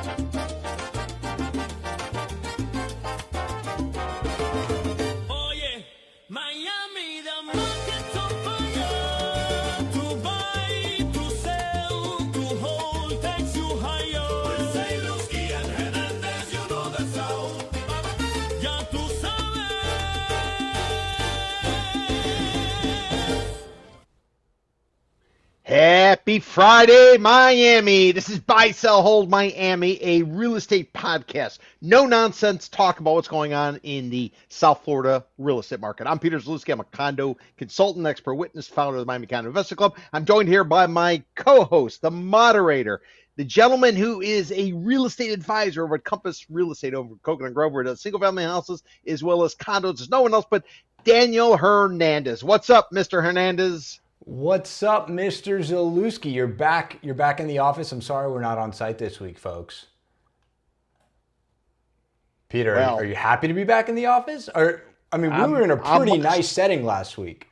Oye, Miami, the market's on fire. To buy, to sell, to hold takes you higher. With Zalewski and Hernandez, you know the sound. Ya tú sabes. Happy Friday, Miami. This is Buy, Sell, Hold Miami, a real estate podcast. No nonsense talk about what's going on in the South Florida real estate market. I'm Peter Zalewski. I'm a condo consultant, expert witness, founder of the Miami Condo Investing Club. I'm joined here by my co-host, the moderator, the gentleman who is a real estate advisor over at Compass Real Estate over at Coconut Grove, where does single-family houses as well as condos. There's no one else but Daniel Hernandez. What's up, Mr. Hernandez? What's up, Mr. Zalewski? You're back in the office. I'm sorry we're not on site this week, folks. Peter, Well, are you happy to be back in the office? We were in a pretty nice setting last week.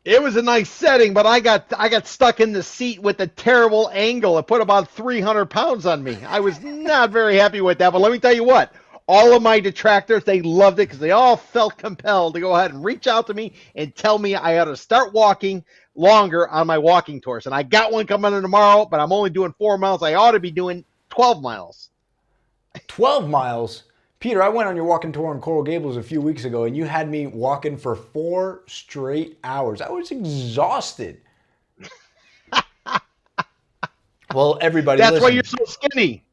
It was a nice setting, but I got stuck in the seat with a terrible angle. It put about 300 pounds on me. I was not very happy with that, but let me tell you what. All of my detractors, they loved it because they all felt compelled to go ahead and reach out to me and tell me I ought to start walking longer on my walking tours. And I got one coming in tomorrow, but I'm only doing 4 miles. I ought to be doing 12 miles. 12 miles? Peter, I went on your walking tour in Coral Gables a few weeks ago, and you had me walking for 4 straight hours. I was exhausted. Well, everybody, That's listen. why you're so skinny.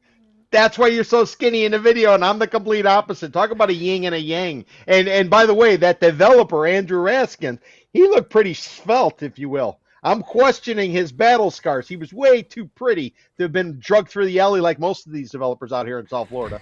That's why you're so skinny in the video, and I'm the complete opposite. Talk about a yin and a yang. And by the way, that developer, Andrew Raskin, he looked pretty svelte, if you will. I'm questioning his battle scars. He was way too pretty to have been drugged through the alley like most of these developers out here in South Florida.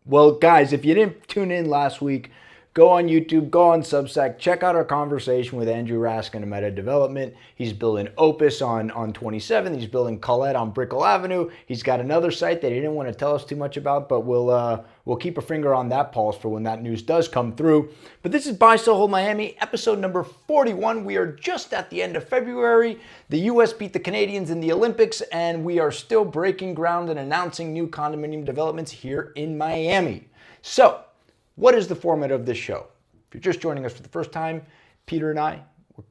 Well, guys, if you didn't tune in last week, go on YouTube, go on Substack, check out our conversation with Andrew Raskin of Meta Development. He's building Opus on 27. He's building Colette on Brickell Avenue. He's got another site that he didn't want to tell us too much about, but we'll keep a finger on that pulse for when that news does come through. But this is Buy, Sell, Hold Miami, episode number 41. We are just at the end of February. The U.S. beat the Canadians in the Olympics, and we are still breaking ground and announcing new condominium developments here in Miami. So, what is the format of this show? If you're just joining us for the first time, Peter and I, we're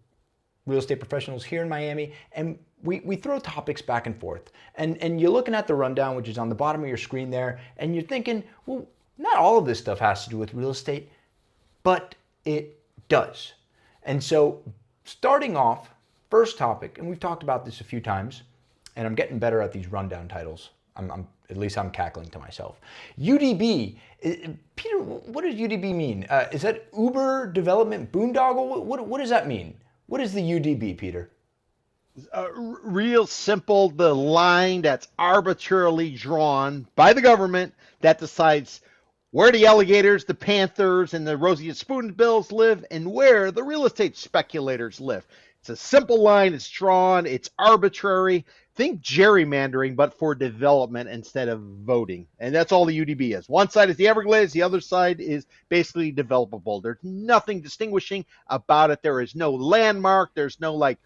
real estate professionals here in Miami, and we throw topics back and forth. And you're looking at the rundown, which is on the bottom of your screen there, and you're thinking, well, not all of this stuff has to do with real estate, but it does. And so starting off, first topic, and we've talked about this a few times, and I'm getting better at these rundown titles. At least I'm cackling to myself. UDB. Peter, what does UDB mean? Is that Uber Development Boondoggle? What does that mean? What is the UDB, Peter? Real simple, the line that's arbitrarily drawn by the government that decides where the alligators, the panthers, and the roseate spoonbills live and where the real estate speculators live. It's a simple line. It's drawn. It's arbitrary. Think gerrymandering, but for development instead of voting. And that's all the UDB is. One side is the Everglades. The other side is basically developable. There's nothing distinguishing about it. There is no landmark. There's no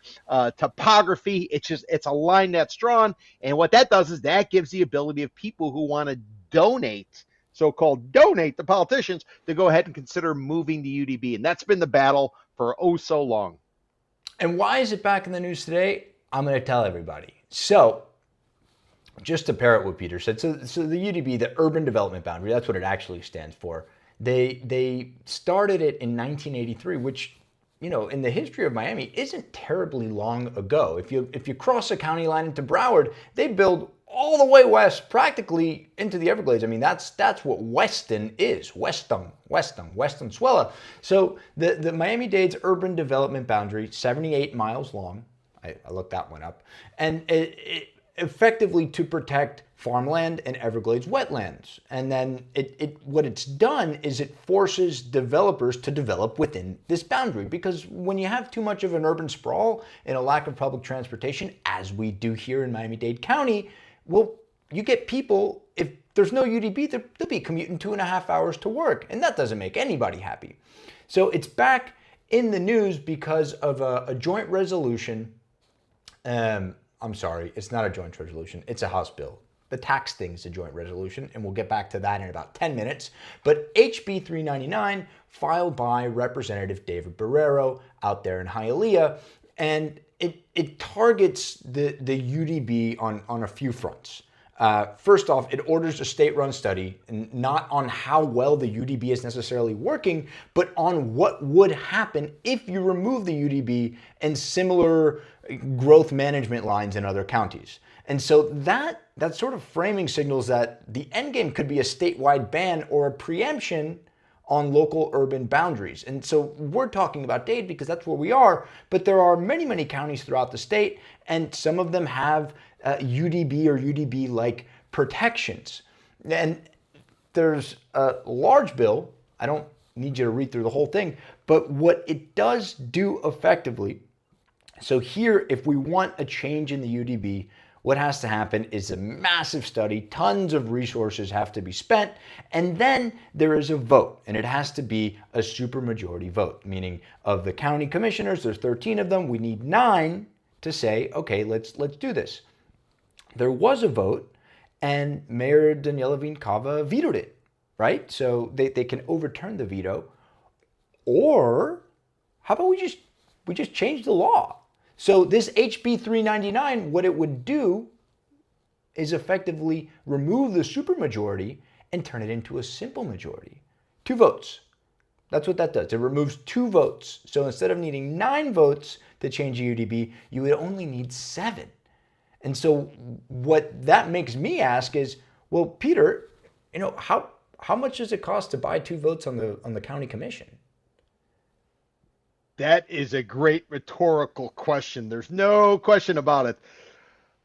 topography. It's a line that's drawn. And what that does is that gives the ability of people who want to donate, so-called donate the politicians, to go ahead and consider moving the UDB. And that's been the battle for oh so long. And why is it back in the news today? I'm going to tell everybody. So, just to parrot what Peter said, so the UDB, the Urban Development Boundary, that's what it actually stands for. They started it in 1983, which, you know, in the history of Miami isn't terribly long ago. If you cross the county line into Broward, they build all the way west, practically into the Everglades. I mean, that's what Weston is. Weston, Swella. So the Miami-Dade's Urban Development Boundary, 78 miles long. I looked that one up. And it effectively to protect farmland and Everglades wetlands. And then what it's done is it forces developers to develop within this boundary. Because when you have too much of an urban sprawl and a lack of public transportation, as we do here in Miami-Dade County, well, you get people, if there's no UDB, they'll be commuting 2.5 hours to work. And that doesn't make anybody happy. So it's back in the news because of a joint resolution. I'm sorry, it's not a joint resolution. It's a House bill. the tax thing's a joint resolution, and we'll get back to that in about 10 minutes. But HB 399, filed by Representative David Barrero out there in Hialeah, and it targets the UDB on a few fronts. First off, it orders a state-run study, and not on how well the UDB is necessarily working, but on what would happen if you remove the UDB and similar growth management lines in other counties. And so that sort of framing signals that the end game could be a statewide ban or a preemption on local urban boundaries. And so we're talking about Dade because that's where we are, but there are many, many counties throughout the state, and some of them have UDB or UDB-like protections. And there's a large bill, I don't need you to read through the whole thing, but what it does do effectively, so here, if we want a change in the UDB, what has to happen is a massive study, tons of resources have to be spent, and then there is a vote, and it has to be a supermajority vote, meaning of the county commissioners, there's 13 of them, we need 9 to say, okay, let's do this. There was a vote, and Mayor Daniela Cava vetoed it, right? So they can overturn the veto, or how about we just change the law? So this HB 399, what it would do is effectively remove the supermajority and turn it into a simple majority. 2 votes. That's what that does. It removes 2 votes. So instead of needing 9 votes to change the UDB, you would only need 7. And so what that makes me ask is, well, Peter, how much does it cost to buy 2 votes on the county commission? That is a great rhetorical question. There's no question about it.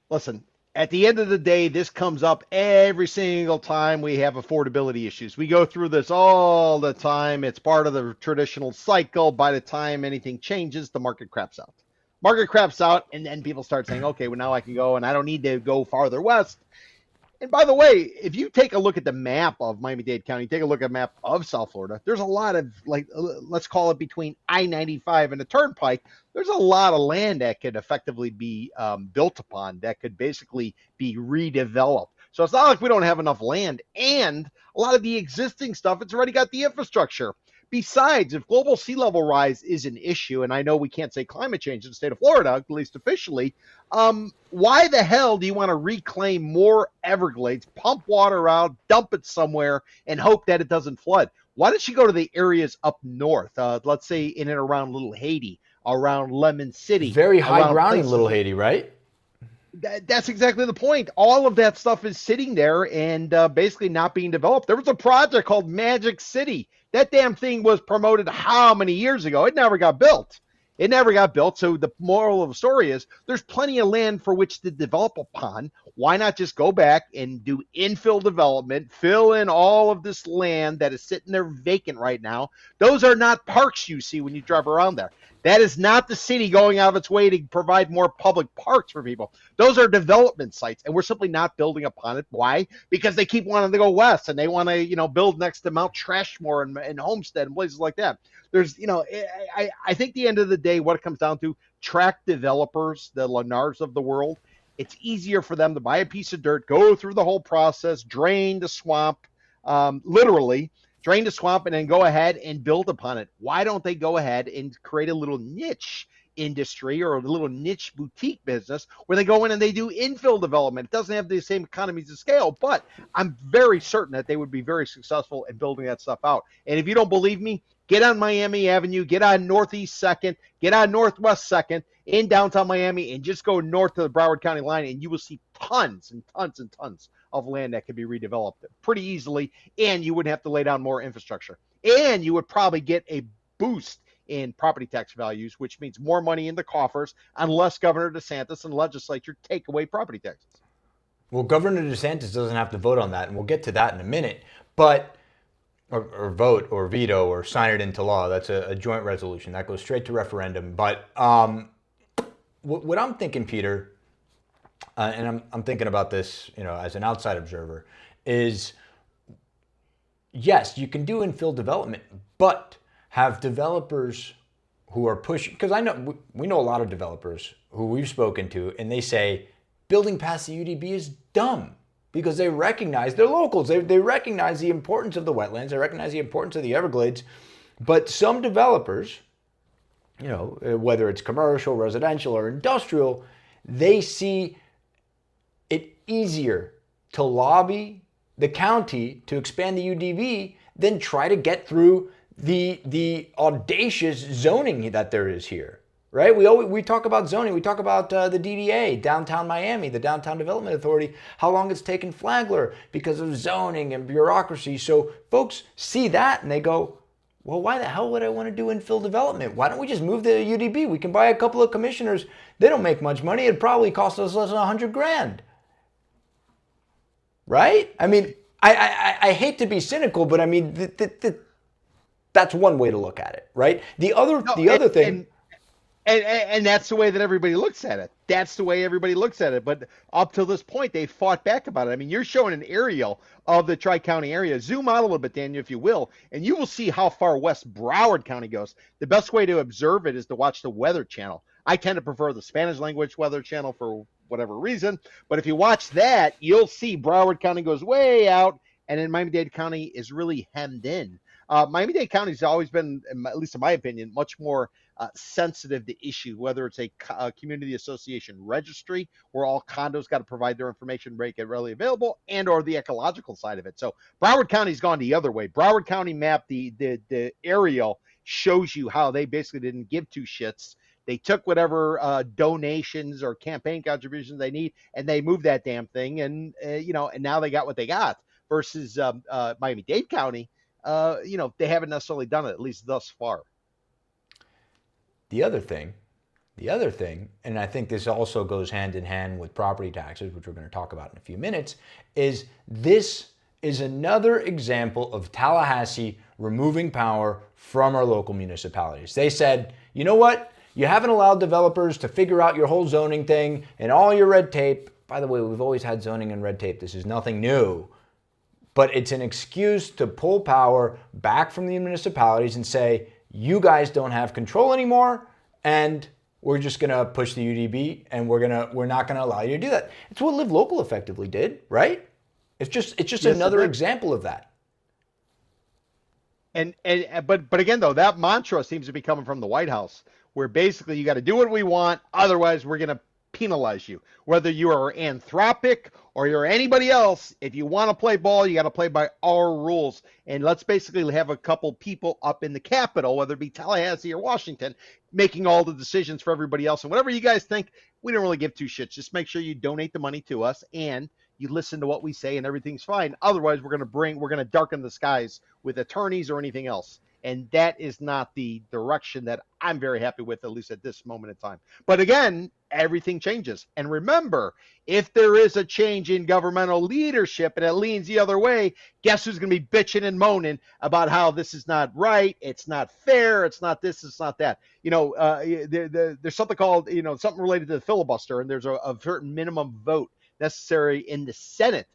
Listen, at the end of the day, this comes up every single time we have affordability issues. We go through this all the time. It's part of the traditional cycle. By the time anything changes, the market craps out. Market craps out, and then people start saying, okay, well, now I can go, and I don't need to go farther west. And by the way, if you take a look at the map of Miami-Dade County, take a look at a map of South Florida, there's a lot of, let's call it between I-95 and the Turnpike, there's a lot of land that could effectively be built upon, that could basically be redeveloped. So it's not like we don't have enough land, and a lot of the existing stuff, it's already got the infrastructure. Besides, if global sea level rise is an issue, and I know we can't say climate change in the state of Florida, at least officially, why the hell do you want to reclaim more Everglades, pump water out, dump it somewhere, and hope that it doesn't flood? Why don't you go to the areas up north, let's say in and around Little Haiti, around Lemon City? Very high ground in Little Haiti, right? That's exactly the point. All of that stuff is sitting there and basically not being developed. There was a project called Magic City. That damn thing was promoted how many years ago? It never got built. It never got built. So the moral of the story is there's plenty of land for which to develop upon. Why not just go back and do infill development, fill in all of this land that is sitting there vacant right now? Those are not parks you see when you drive around there. That is not the city going out of its way to provide more public parks for people. Those are development sites, and we're simply not building upon it. Why? Because they keep wanting to go west, and they want to, build next to Mount Trashmore and Homestead and places like that. There's, I think the end of the day, what it comes down to, tract developers, the Lennars of the world, it's easier for them to buy a piece of dirt, go through the whole process, drain the swamp, literally, drain the swamp, and then go ahead and build upon it. Why don't they go ahead and create a little niche industry or a little niche boutique business where they go in and they do infill development? It doesn't have the same economies of scale, but I'm very certain that they would be very successful in building that stuff out. And if you don't believe me, get on Miami Avenue, get on Northeast 2nd, get on Northwest 2nd in downtown Miami, and just go north to the Broward County line, and you will see tons and tons and tons of land that could be redeveloped pretty easily, and you wouldn't have to lay down more infrastructure. And you would probably get a boost in property tax values, which means more money in the coffers unless Governor DeSantis and the legislature take away property taxes. Well, Governor DeSantis doesn't have to vote on that, and we'll get to that in a minute, but or vote or veto or sign it into law. That's a joint resolution. That goes straight to referendum. But what I'm thinking, Peter, and I'm thinking about this, as an outside observer, is yes, you can do infill development, but have developers who are pushing, because we know a lot of developers who we've spoken to, and they say building past the UDB is dumb. because they recognize, they're locals, they recognize the importance of the wetlands, they recognize the importance of the Everglades. But some developers, whether it's commercial, residential, or industrial, they see it easier to lobby the county to expand the UDV than try to get through the audacious zoning that there is here, right? We talk about zoning. We talk about the DDA, downtown Miami, the Downtown Development Authority, how long it's taken Flagler because of zoning and bureaucracy. So folks see that and they go, well, why the hell would I want to do infill development? Why don't we just move the UDB? We can buy a couple of commissioners. They don't make much money. It'd probably cost us less than $100,000. Right? I mean, I hate to be cynical, but I mean, that's one way to look at it, right? The other thing. And that's the way that everybody looks at it. That's the way everybody looks at it. But up till this point, they fought back about it. I mean, you're showing an aerial of the Tri-County area. Zoom out a little bit, Daniel, if you will, and you will see how far west Broward County goes. The best way to observe it is to watch the Weather Channel. I tend to prefer the Spanish language Weather Channel for whatever reason. But if you watch that, you'll see Broward County goes way out, and then Miami-Dade County is really hemmed in. Miami-Dade County has always been, at least in my opinion, much more sensitive to issue, whether it's a community association registry where all condos got to provide their information, make it readily available, and or the ecological side of it. So Broward County's gone the other way. Broward County map, the aerial shows you how they basically didn't give two shits. They took whatever donations or campaign contributions they need, and they moved that damn thing, and and now they got what they got. Versus Miami-Dade County, they haven't necessarily done it, at least thus far. The other thing, and I think this also goes hand in hand with property taxes, which we're going to talk about in a few minutes, is this is another example of Tallahassee removing power from our local municipalities. They said, you know what? You haven't allowed developers to figure out your whole zoning thing and all your red tape. By the way, we've always had zoning and red tape. This is nothing new. But it's an excuse to pull power back from the municipalities and say, you guys don't have control anymore, and we're just gonna push the UDB, and we're not gonna allow you to do that. It's what Live Local effectively did, right? It's just yes, another example of that. But again, though, that mantra seems to be coming from the White House, where basically you got to do what we want, otherwise we're gonna penalize you. Whether you are Anthropic or you're anybody else, if you want to play ball, you got to play by our rules. And let's basically have a couple people up in the Capitol, whether it be Tallahassee or Washington, making all the decisions for everybody else. And whatever you guys think, we don't really give two shits. Just make sure you donate the money to us and you listen to what we say and everything's fine. Otherwise, we're going to darken the skies with attorneys or anything else. And that is not the direction that I'm very happy with, at least at this moment in time. But again, everything changes. And remember, if there is a change in governmental leadership and it leans the other way, guess who's going to be bitching and moaning about how this is not right, it's not fair, it's not this, it's not that. There's something called, something related to the filibuster, and there's a certain minimum vote necessary in the Senate.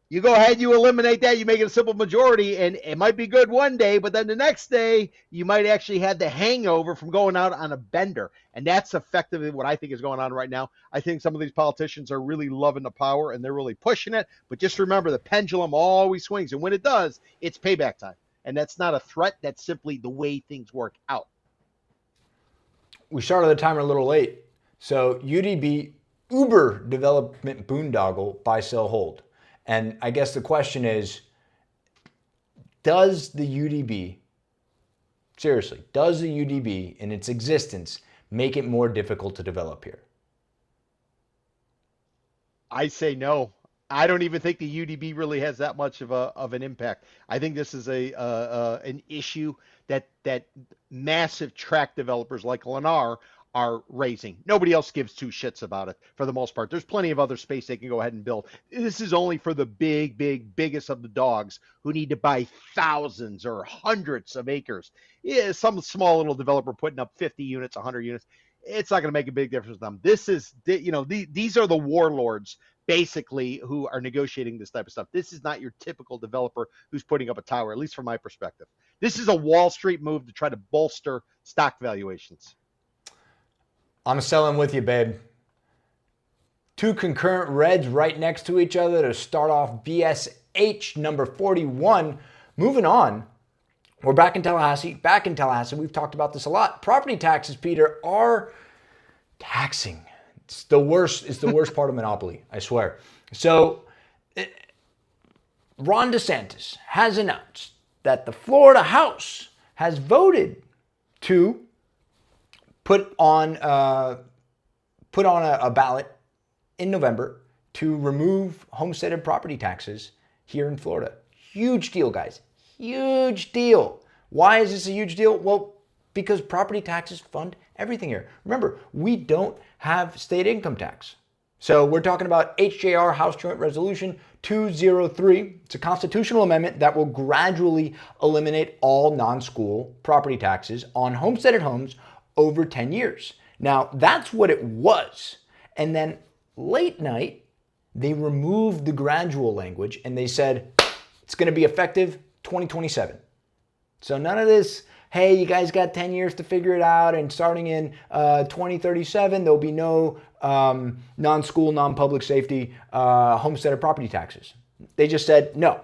You go ahead, you eliminate that, you make it a simple majority, and it might be good one day, but then the next day, you might actually have the hangover from going out on a bender. And that's effectively what I think is going on right now. I think some of these politicians are really loving the power, and they're really pushing it. But just remember, the pendulum always swings, and when it does, it's payback time. And that's not a threat, that's simply the way things work out. We started the timer a little late. So UDB, Uber development boondoggle, buy, sell, hold. And I guess the question is, does the UDB in its existence make it more difficult to develop here? I say no. I don't even think the UDB really has that much of an impact. I think this is an issue that massive tract developers like Lennar are raising. Nobody else gives two shits about it for the most part. There's plenty of other space they can go ahead and build. This is only for the biggest of the dogs who need to buy thousands or hundreds of acres. Yeah, some small little developer putting up 50 units, 100 units. It's not going to make a big difference to them. This is, these are the warlords basically who are negotiating this type of stuff. This is not your typical developer who's putting up a tower, at least from my perspective. This is a Wall Street move to try to bolster stock valuations. I'm selling with you, babe. Two concurrent reds right next to each other to start off BSH number 41. Moving on, we're back in Tallahassee. We've talked about this a lot. Property taxes, Peter, are taxing. It's the worst. It's the worst part of monopoly, I swear. So Ron DeSantis has announced that the Florida House has voted to put on a ballot in November to remove homesteaded property taxes here in Florida. Huge deal, guys. Huge deal. Why is this a huge deal? Well, because property taxes fund everything here. Remember, we don't have state income tax. So we're talking about HJR, House Joint Resolution 203. It's a constitutional amendment that will gradually eliminate all non-school property taxes on homesteaded homes over 10 years. Now, that's what it was. And then late night, they removed the gradual language and they said it's going to be effective 2027. So none of this, hey, you guys got 10 years to figure it out, and starting in 2037, there'll be no non-school, non-public safety homesteaded property taxes. They just said no.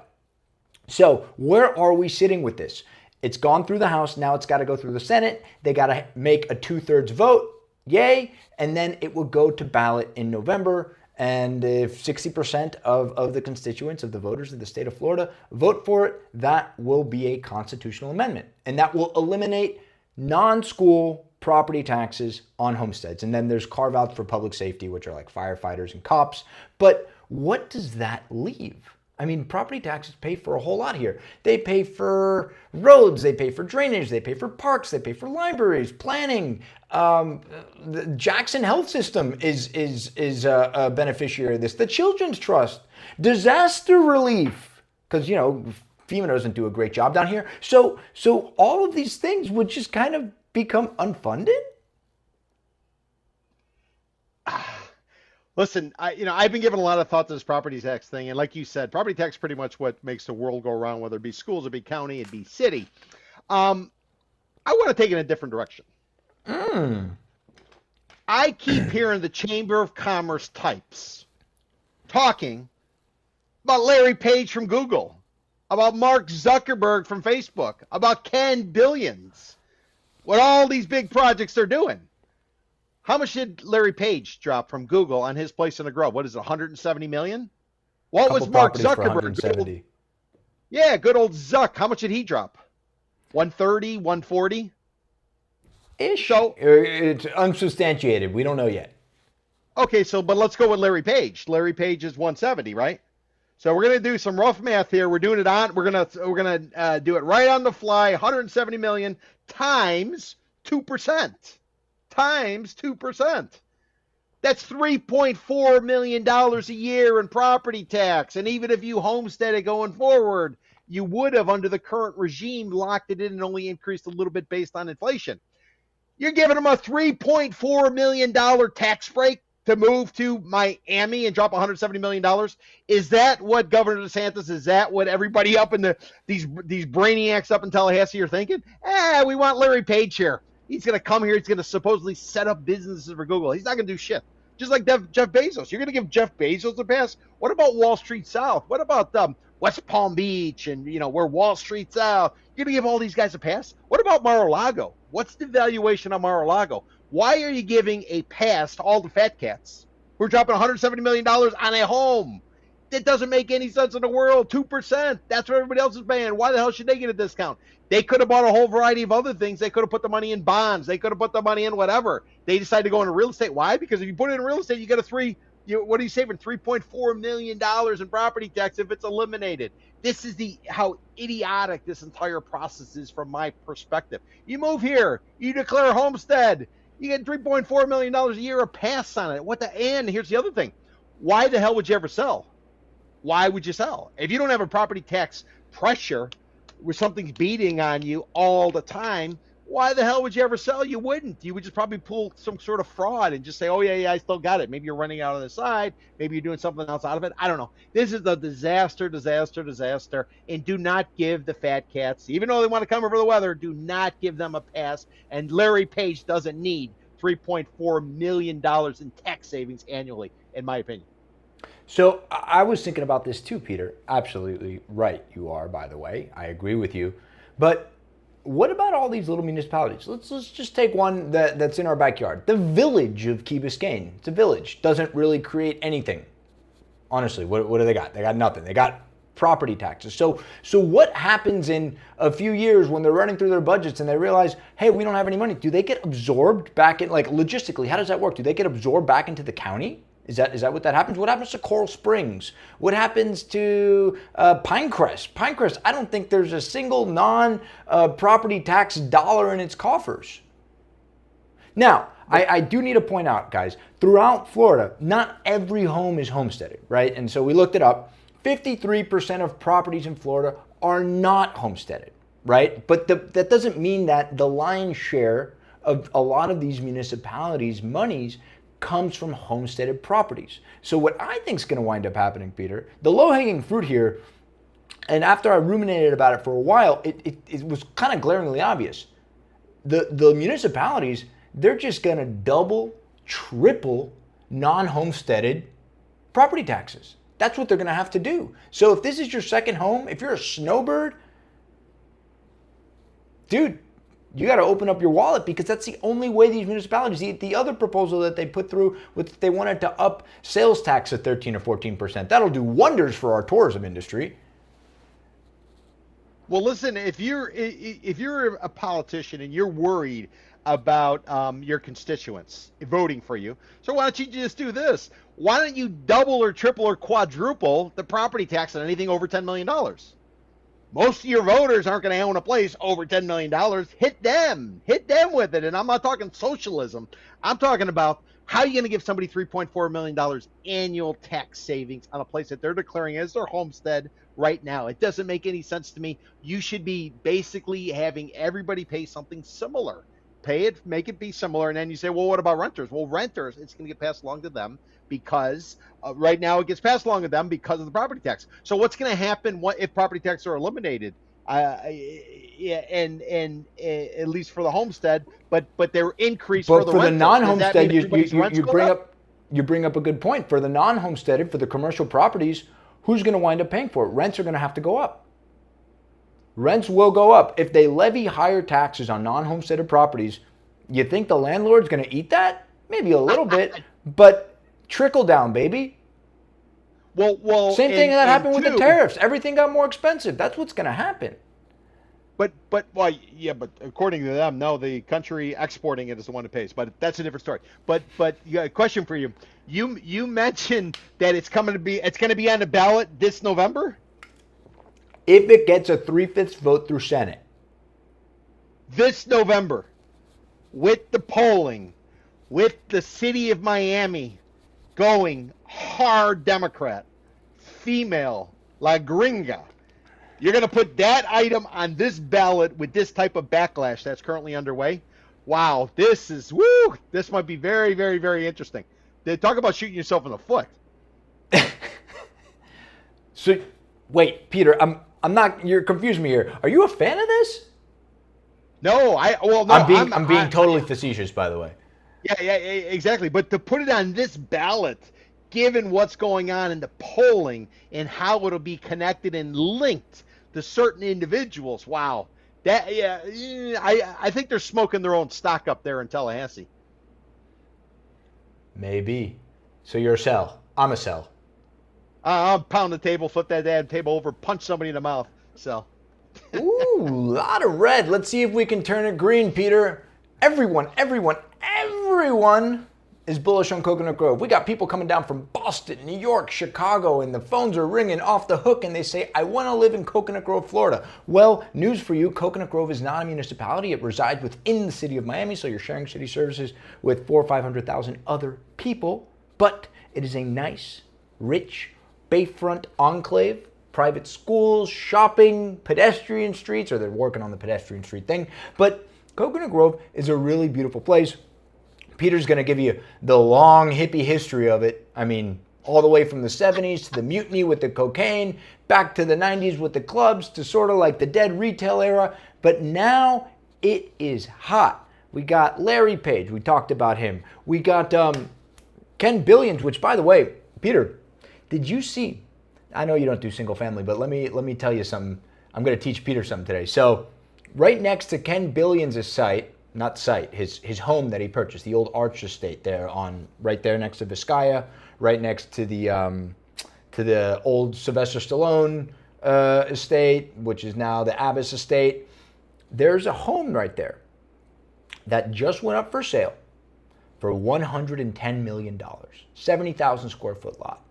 So where are we sitting with this? It's gone through the House. Now it's got to go through the Senate. They got to make a 2/3 vote. Yay. And then it will go to ballot in November. And if 60% of the constituents, of the voters of the state of Florida vote for it, that will be a constitutional amendment. And that will eliminate non-school property taxes on homesteads. And then there's carve-outs for public safety, which are like firefighters and cops. But what does that leave? I mean, property taxes pay for a whole lot here. They pay for roads, they pay for drainage, they pay for parks, they pay for libraries, planning. The Jackson Health System is a beneficiary of this. The Children's Trust, disaster relief, because FEMA doesn't do a great job down here. So all of these things would just kind of become unfunded. Listen, I've been giving a lot of thought to this property tax thing, and like you said, property tax is pretty much what makes the world go around, whether it be schools, it be county, it be city. I want to take it in a different direction. I keep hearing the Chamber of Commerce types talking about Larry Page from Google, about Mark Zuckerberg from Facebook, about Ken Billions, what all these big projects they're doing. How much did Larry Page drop from Google on his place in the Grove? What is it, 170 million? What was Mark Zuckerberg? Yeah, good old Zuck. How much did he drop? 130, 140? Ish. So it's unsubstantiated. We don't know yet. Okay, but let's go with Larry Page. Larry Page is 170, right? So we're gonna do some rough math here. We're doing it on. We're gonna do it right on the fly. 170 million times 2%. Times 2%. That's $3.4 million a year in property tax. And even if you homestead it going forward, you would have, under the current regime, locked it in and only increased a little bit based on inflation. You're giving them a $3.4 million tax break to move to Miami and drop $170 million. Is that what Governor DeSantis, is that what everybody up in these brainiacs up in Tallahassee are thinking? We want Larry Page here. He's going to come here. He's going to supposedly set up businesses for Google. He's not going to do shit. Just like Jeff Bezos. You're going to give Jeff Bezos a pass? What about Wall Street South? What about West Palm Beach and, where Wall Street's out? You're going to give all these guys a pass? What about Mar-a-Lago? What's the valuation of Mar-a-Lago? Why are you giving a pass to all the fat cats who are dropping $170 million on a home? That doesn't make any sense in the world. 2%. That's what everybody else is paying. Why the hell should they get a discount? They could have bought a whole variety of other things. They could have put the money in bonds. They could have put the money in whatever. They decided to go into real estate. Why? Because if you put it in real estate, you get what are you saving? $3.4 million in property tax if it's eliminated. This is how idiotic this entire process is from my perspective. You move here, you declare homestead, you get $3.4 million a year a pass on it. And here's the other thing. Why the hell would you ever sell? Why would you sell? If you don't have a property tax pressure where something's beating on you all the time, why the hell would you ever sell? You wouldn't. You would just probably pull some sort of fraud and just say, oh, yeah, I still got it. Maybe you're running out on the side. Maybe you're doing something else out of it. I don't know. This is a disaster. And do not give the fat cats, even though they want to come over the weather, do not give them a pass. And Larry Page doesn't need $3.4 million in tax savings annually. in my opinion. So I was thinking about this too, Peter. Absolutely right, you are, by the way. I agree with you. But what about all these little municipalities? Let's just take one that's in our backyard. The village of Key Biscayne. It's a village. Doesn't really create anything. Honestly, what do they got? They got nothing. They got property taxes. So what happens in a few years when they're running through their budgets and they realize, hey, we don't have any money? Do they get absorbed back in, like logistically, how does that work? Do they get absorbed back into the county? Is that what that happens? What happens to Coral Springs? What happens to Pinecrest? Pinecrest, I don't think there's a single non-property tax dollar in its coffers. Now, I do need to point out, guys, throughout Florida, not every home is homesteaded, right? And so we looked it up. 53% of properties in Florida are not homesteaded, right? But that doesn't mean that the lion's share of a lot of these municipalities' monies comes from homesteaded properties. So what I think is going to wind up happening, Peter, the low-hanging fruit here, and after I ruminated about it for a while, it was kind of glaringly obvious. The municipalities, they're just going to double, triple non-homesteaded property taxes. That's what they're going to have to do. So if this is your second home, if you're a snowbird, dude, you got to open up your wallet, because that's the only way these municipalities, the other proposal that they put through, they wanted to up sales tax at 13 or 14%. That'll do wonders for our tourism industry. Well, listen, if you're a politician and you're worried about your constituents voting for you, so why don't you just do this? Why don't you double or triple or quadruple the property tax on anything over $10 million? Most of your voters aren't going to own a place over $10 million. Hit them with it. And I'm not talking socialism. I'm talking about how are you going to give somebody $3.4 million annual tax savings on a place that they're declaring as their homestead right now. It doesn't make any sense to me. You should be basically having everybody pay something similar. Pay it, make it be similar. And then you say, well, what about renters? Well, renters, it's going to get passed along to them because right now it gets passed along to them because of the property tax. So what's going to happen if property taxes are eliminated? And at least for the homestead, but they're increased for the rentals. The non-homestead, you bring up a good point. For the non-homesteaded, for the commercial properties, who's going to wind up paying for it? Rents are going to have to go up. Rents will go up. If they levy higher taxes on non-homesteaded properties, you think the landlord's going to eat that? Maybe a little bit, but trickle down, baby. Well, same thing that happened with the tariffs. Everything got more expensive. That's what's going to happen. But according to them, no, the country exporting it is the one that pays. But that's a different story. But a question for you. You mentioned that it's going to be on the ballot this November. If it gets a 3/5 vote through Senate. This November, with the polling, with the city of Miami going hard Democrat, female, La Gringa, you're going to put that item on this ballot with this type of backlash that's currently underway. Wow, this might be very, very, very interesting. They talk about shooting yourself in the foot. So, wait, Peter, you're confusing me here. Are you a fan of this? No, I'm being totally facetious, by the way. Yeah, exactly. But to put it on this ballot, given what's going on in the polling and how it'll be connected and linked to certain individuals, wow. I think they're smoking their own stock up there in Tallahassee. Maybe. So you're a sell. I'm a sell. I'll pound the table, flip that damn table over, punch somebody in the mouth. So. Ooh, a lot of red. Let's see if we can turn it green, Peter. Everyone is bullish on Coconut Grove. We got people coming down from Boston, New York, Chicago, and the phones are ringing off the hook, and they say, I want to live in Coconut Grove, Florida. Well, news for you, Coconut Grove is not a municipality. It resides within the city of Miami, so you're sharing city services with 400,000 or 500,000 other people, but it is a nice, rich, bayfront enclave, private schools, shopping, pedestrian streets, or they're working on the pedestrian street thing. But Coconut Grove is a really beautiful place. Peter's going to give you the long hippie history of it. I mean, all the way from the 70s to the mutiny with the cocaine, back to the 90s with the clubs, to sort of like the dead retail era. But now it is hot. We got Larry Page. We talked about him. We got Ken Billions, which, by the way, Peter, did you see? I know you don't do single family, but let me tell you something. I'm going to teach Peter something today. So, right next to Ken Billions' site, not site, his home that he purchased, the old Arch Estate there right there next to Vizcaya, right next to the old Sylvester Stallone estate, which is now the Abbas Estate. There's a home right there that just went up for sale for $110 million, 70,000 square foot lot.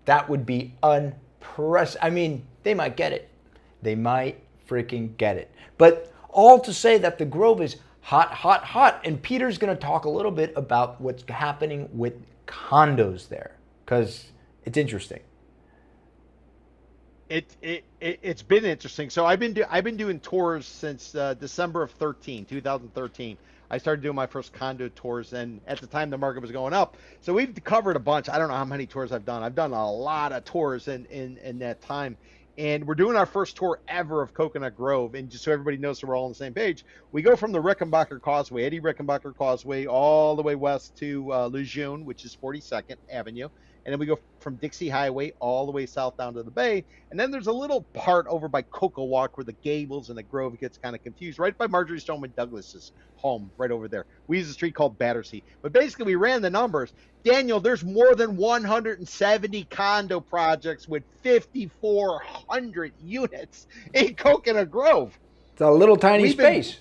That would be unprecedented. I mean, they might get it. They might freaking get it. But all to say that the Grove is hot, hot, hot. And Peter's going to talk a little bit about what's happening with condos there, because it's interesting. It's been interesting. So I've been doing tours since December of 2013. I started doing my first condo tours, and at the time the market was going up. So we've covered a bunch. I don't know how many tours I've done. I've done a lot of tours in that time. And we're doing our first tour ever of Coconut Grove. And just so everybody knows, so we're all on the same page, we go from the Rickenbacker Causeway, Eddie Rickenbacker Causeway, all the way west to Lejeune, which is 42nd Avenue. And then we go from Dixie Highway all the way south down to the bay. And then there's a little part over by Cocoa Walk where the Gables and the Grove gets kind of confused, right by Marjorie Stoneman Douglas's home, right over there. We use a street called Battersea. But basically, we ran the numbers. Daniel, there's more than 170 condo projects with 5,400 units in Coconut Grove. It's a little tiny space.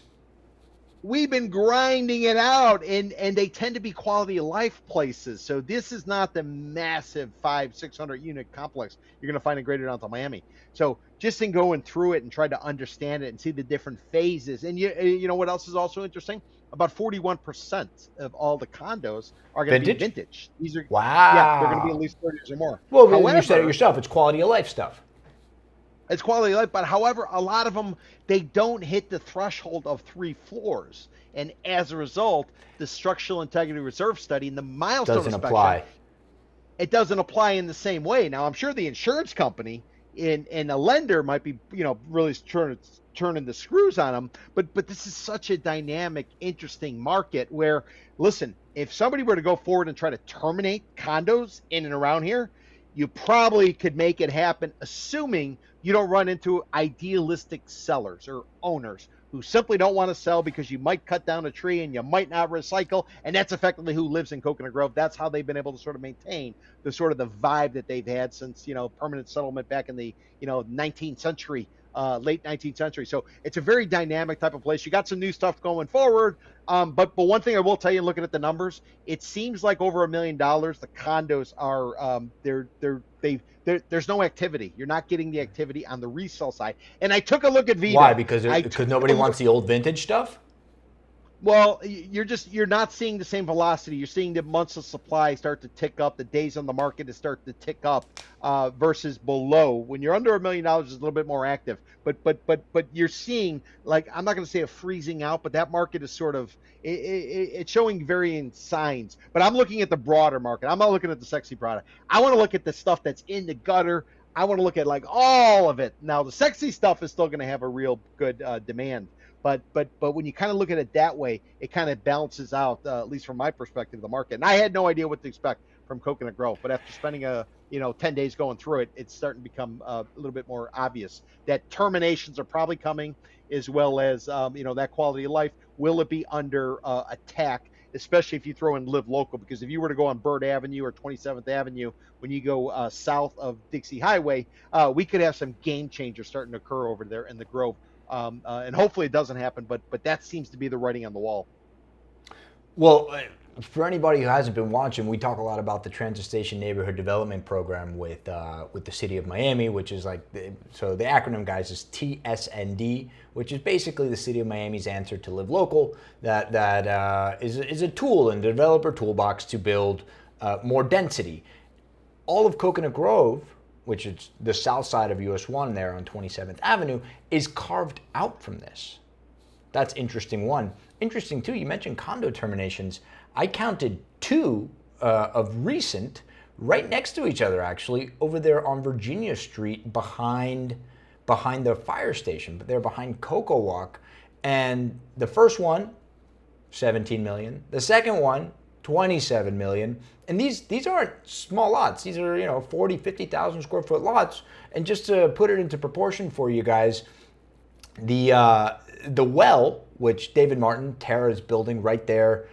We've been grinding it out, and they tend to be quality of life places. So this is not the massive 500-600 unit complex you're going to find in Greater Downtown Miami. So just in going through it and trying to understand it and see the different phases. And you know what else is also interesting? About 41% of all the condos are going to be vintage. These are wow. Yeah, they're going to be at least 30 years or more. Well, however, you said it yourself. It's quality of life stuff. It's quality of life, but however, a lot of them, they don't hit the threshold of 3 floors. And as a result, the structural integrity reserve study and the milestone doesn't inspection, apply. It doesn't apply in the same way. Now, I'm sure the insurance company and a lender might be, really turning the screws on them. But this is such a dynamic, interesting market where, listen, if somebody were to go forward and try to terminate condos in and around here, you probably could make it happen, assuming you don't run into idealistic sellers or owners who simply don't want to sell because you might cut down a tree and you might not recycle. And that's effectively who lives in Coconut Grove. That's how they've been able to sort of maintain the sort of the vibe that they've had since, permanent settlement back in the, 19th century, late 19th century. So it's a very dynamic type of place. You got some new stuff going forward. But one thing I will tell you, looking at the numbers, it seems like over $1 million, the condos are, there's no activity. You're not getting the activity on the resale side. And I took a look at Vita. Why? Because nobody wants the old vintage stuff? Well, you're not seeing the same velocity. You're seeing the months of supply start to tick up, the days on the market to start to tick up, versus below. When you're under $1 million, it's a little bit more active. But you're seeing, like, I'm not going to say a freezing out, but that market is sort of it's showing varying signs. But I'm looking at the broader market. I'm not looking at the sexy product. I want to look at the stuff that's in the gutter. I want to look at like all of it. Now, the sexy stuff is still going to have a real good demand. But when you kind of look at it that way, it kind of balances out, at least from my perspective, the market. And I had no idea what to expect from Coconut Grove, but after spending 10 days going through it, it's starting to become a little bit more obvious that terminations are probably coming, as well as that quality of life. Will it be under attack, especially if you throw in live local? Because if you were to go on Bird Avenue or 27th Avenue, when you go south of Dixie Highway, we could have some game changers starting to occur over there in the Grove. And hopefully it doesn't happen, but that seems to be the writing on the wall. Well, for anybody who hasn't been watching, we talk a lot about the Transit Station Neighborhood Development Program with the City of Miami, which is like, so the acronym, guys, is TSND, which is basically the City of Miami's answer to Live Local. That is a tool in the developer toolbox to build more density. All of Coconut Grove, which is the south side of US 1 there on 27th Avenue, is carved out from this. That's interesting one. Interesting too, you mentioned condo terminations. I counted 2 of recent right next to each other, actually, over there on Virginia Street behind the fire station, but they're behind Cocoa Walk. And the first one, 17 million. The second one, 27 million. And these aren't small lots. These are 40, 50,000 square foot lots. And just to put it into proportion for you guys, the well, which David Martin, Terra is building right there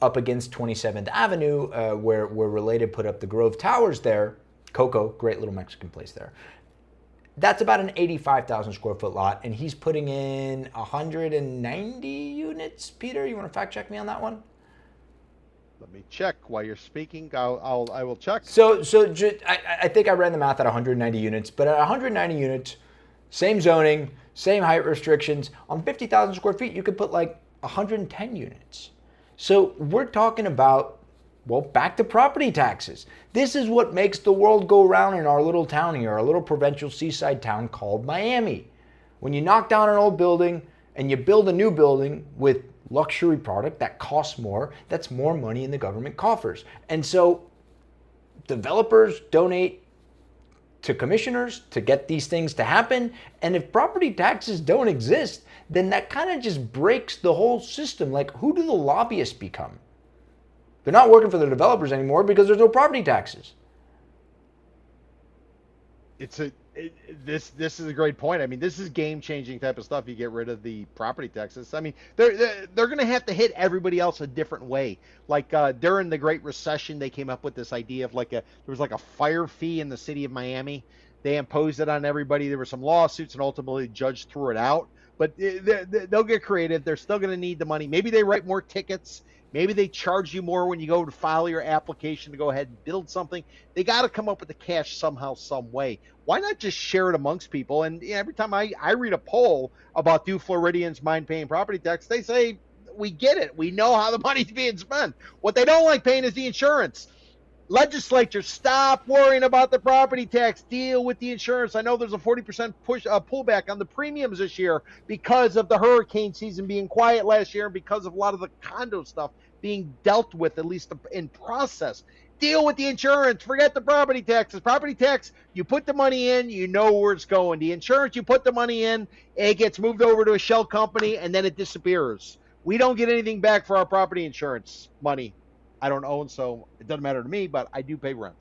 up against 27th Avenue, where Related put up the Grove Towers there. Coco, great little Mexican place there. That's about an 85,000 square foot lot, and he's putting in 190 units. Peter, you want to fact check me on that one? Let me check while you're speaking. I will check. So I think I ran the math at 190 units, but at 190 units, same zoning, same height restrictions, on 50,000 square feet, you could put like 110 units. So we're talking about, well, back to property taxes. This is what makes the world go round in our little town here, our little provincial seaside town called Miami. When you knock down an old building and you build a new building with luxury product that costs more, that's more money in the government coffers. And so developers donate to commissioners to get these things to happen. And if property taxes don't exist, then that kind of just breaks the whole system. Like, who do the lobbyists become? They're not working for the developers anymore because there's no property taxes. This is a great point. I mean, this is game-changing type of stuff. You get rid of the property taxes. I mean, they're going to have to hit everybody else a different way. Like during the Great Recession, they came up with this idea of there was like a fire fee in the city of Miami. They imposed it on everybody. There were some lawsuits, and ultimately the judge threw it out. But they'll get creative. They're still going to need the money. Maybe they write more tickets. Maybe they charge you more when you go to file your application to go ahead and build something. They got to come up with the cash somehow, some way. Why not just share it amongst people? And every time I read a poll about do Floridians mind paying property tax, they say, we get it. We know how the money's being spent. What they don't like paying is the insurance. Legislature, stop worrying about the property tax. Deal with the insurance. I know there's a 40% pullback on the premiums this year because of the hurricane season being quiet last year and because of a lot of the condo stuff being dealt with, at least in process. Deal with the insurance. Forget the property taxes. Property tax, you put the money in, you know where it's going. The insurance, you put the money in, it gets moved over to a shell company, and then it disappears. We don't get anything back for our property insurance money. I don't own, so it doesn't matter to me, but I do pay rent.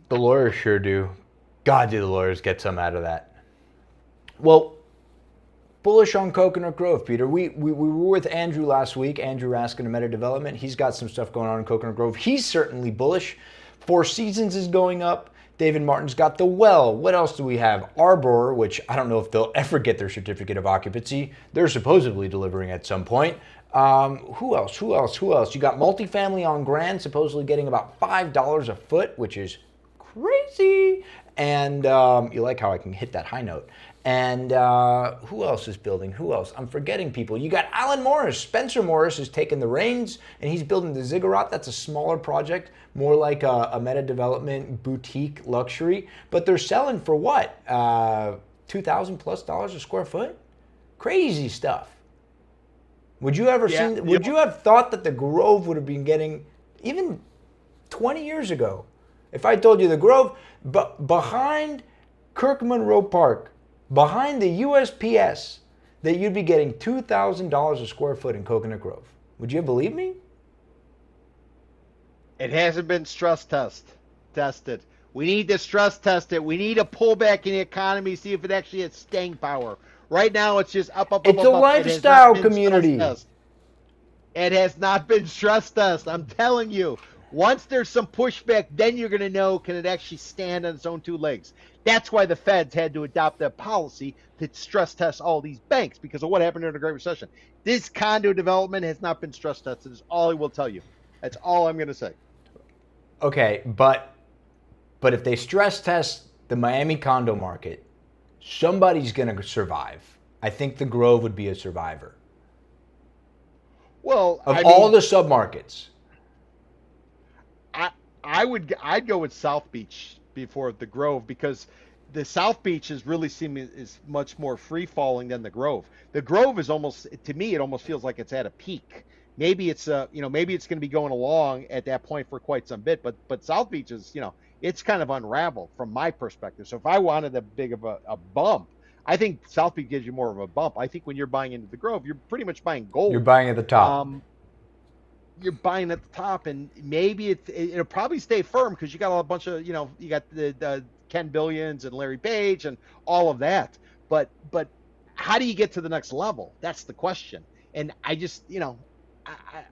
The lawyers sure do. God, do the lawyers get some out of that. Well, bullish on Coconut Grove, Peter. We were with Andrew last week, Andrew Raskin of Meta Development. He's got some stuff going on in Coconut Grove. He's certainly bullish. Four Seasons is going up. David Martin's got the well. What else do we have? Arbor, which I don't know if they'll ever get their certificate of occupancy. They're supposedly delivering at some point. Who else? You got multifamily on Grand, supposedly getting about $5 a foot, which is crazy. And you like how I can hit that high note. And who else is building? Who else? I'm forgetting people. You got Alan Morris. Spencer Morris has taken the reins, and he's building the Ziggurat. That's a smaller project, more like a meta development boutique luxury. But they're selling for what? $2,000 plus a square foot? Crazy stuff. Would you ever would you have thought that the Grove would have been getting, even 20 years ago, if I told you the Grove, behind Kirk Monroe Park, behind the USPS, that you'd be getting $2,000 a square foot in Coconut Grove? Would you believe me? It hasn't been stress tested. We need to stress test it. We need a pullback in the economy, see if it actually has staying power. Right now, it's just up. It's a lifestyle community. It has not been stress tested. I'm telling you. Once there's some pushback, then you're going to know, can it actually stand on its own two legs? That's why the Feds had to adopt a policy to stress test all these banks because of what happened during the Great Recession. This condo development has not been stress tested, is all I will tell you. That's all I'm going to say. Okay, but if they stress test the Miami condo market, somebody's going to survive. I think the Grove would be a survivor. Well, all the submarkets. I'd go with South Beach before the Grove because the South Beach is much more free falling than the Grove. The Grove is almost, to me, it almost feels like it's at a peak. Maybe it's maybe it's going to be going along at that point for quite some bit, but South Beach is, it's kind of unraveled from my perspective. So if I wanted a big of a bump, I think South Beach gives you more of a bump. I think when you're buying into the Grove, you're pretty much buying gold. You're buying at the top. you're buying at the top, and maybe it'll probably stay firm because you got a bunch of, you got the Ken Billions and Larry Page and all of that. But how do you get to the next level? That's the question. And I just,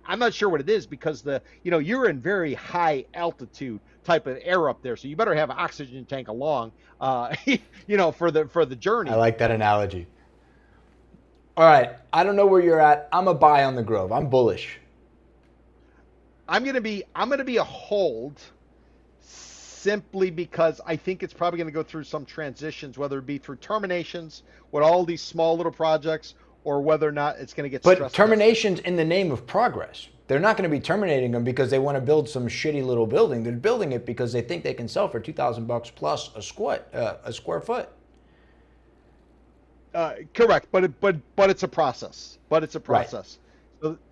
I'm not sure what it is because you're in very high altitude type of air up there, so you better have an oxygen tank along, for the journey. I like that analogy. All right, I don't know where you're at. I'm a buy on the Grove. I'm bullish. I'm gonna be a hold, simply because I think it's probably going to go through some transitions, whether it be through terminations with all these small little projects, or whether or not it's going to get stressed. But terminations in the name of progress. They're not going to be terminating them because they want to build some shitty little building. They're building it because they think they can sell for $2,000 plus a square foot. Correct, but it's a process. Right.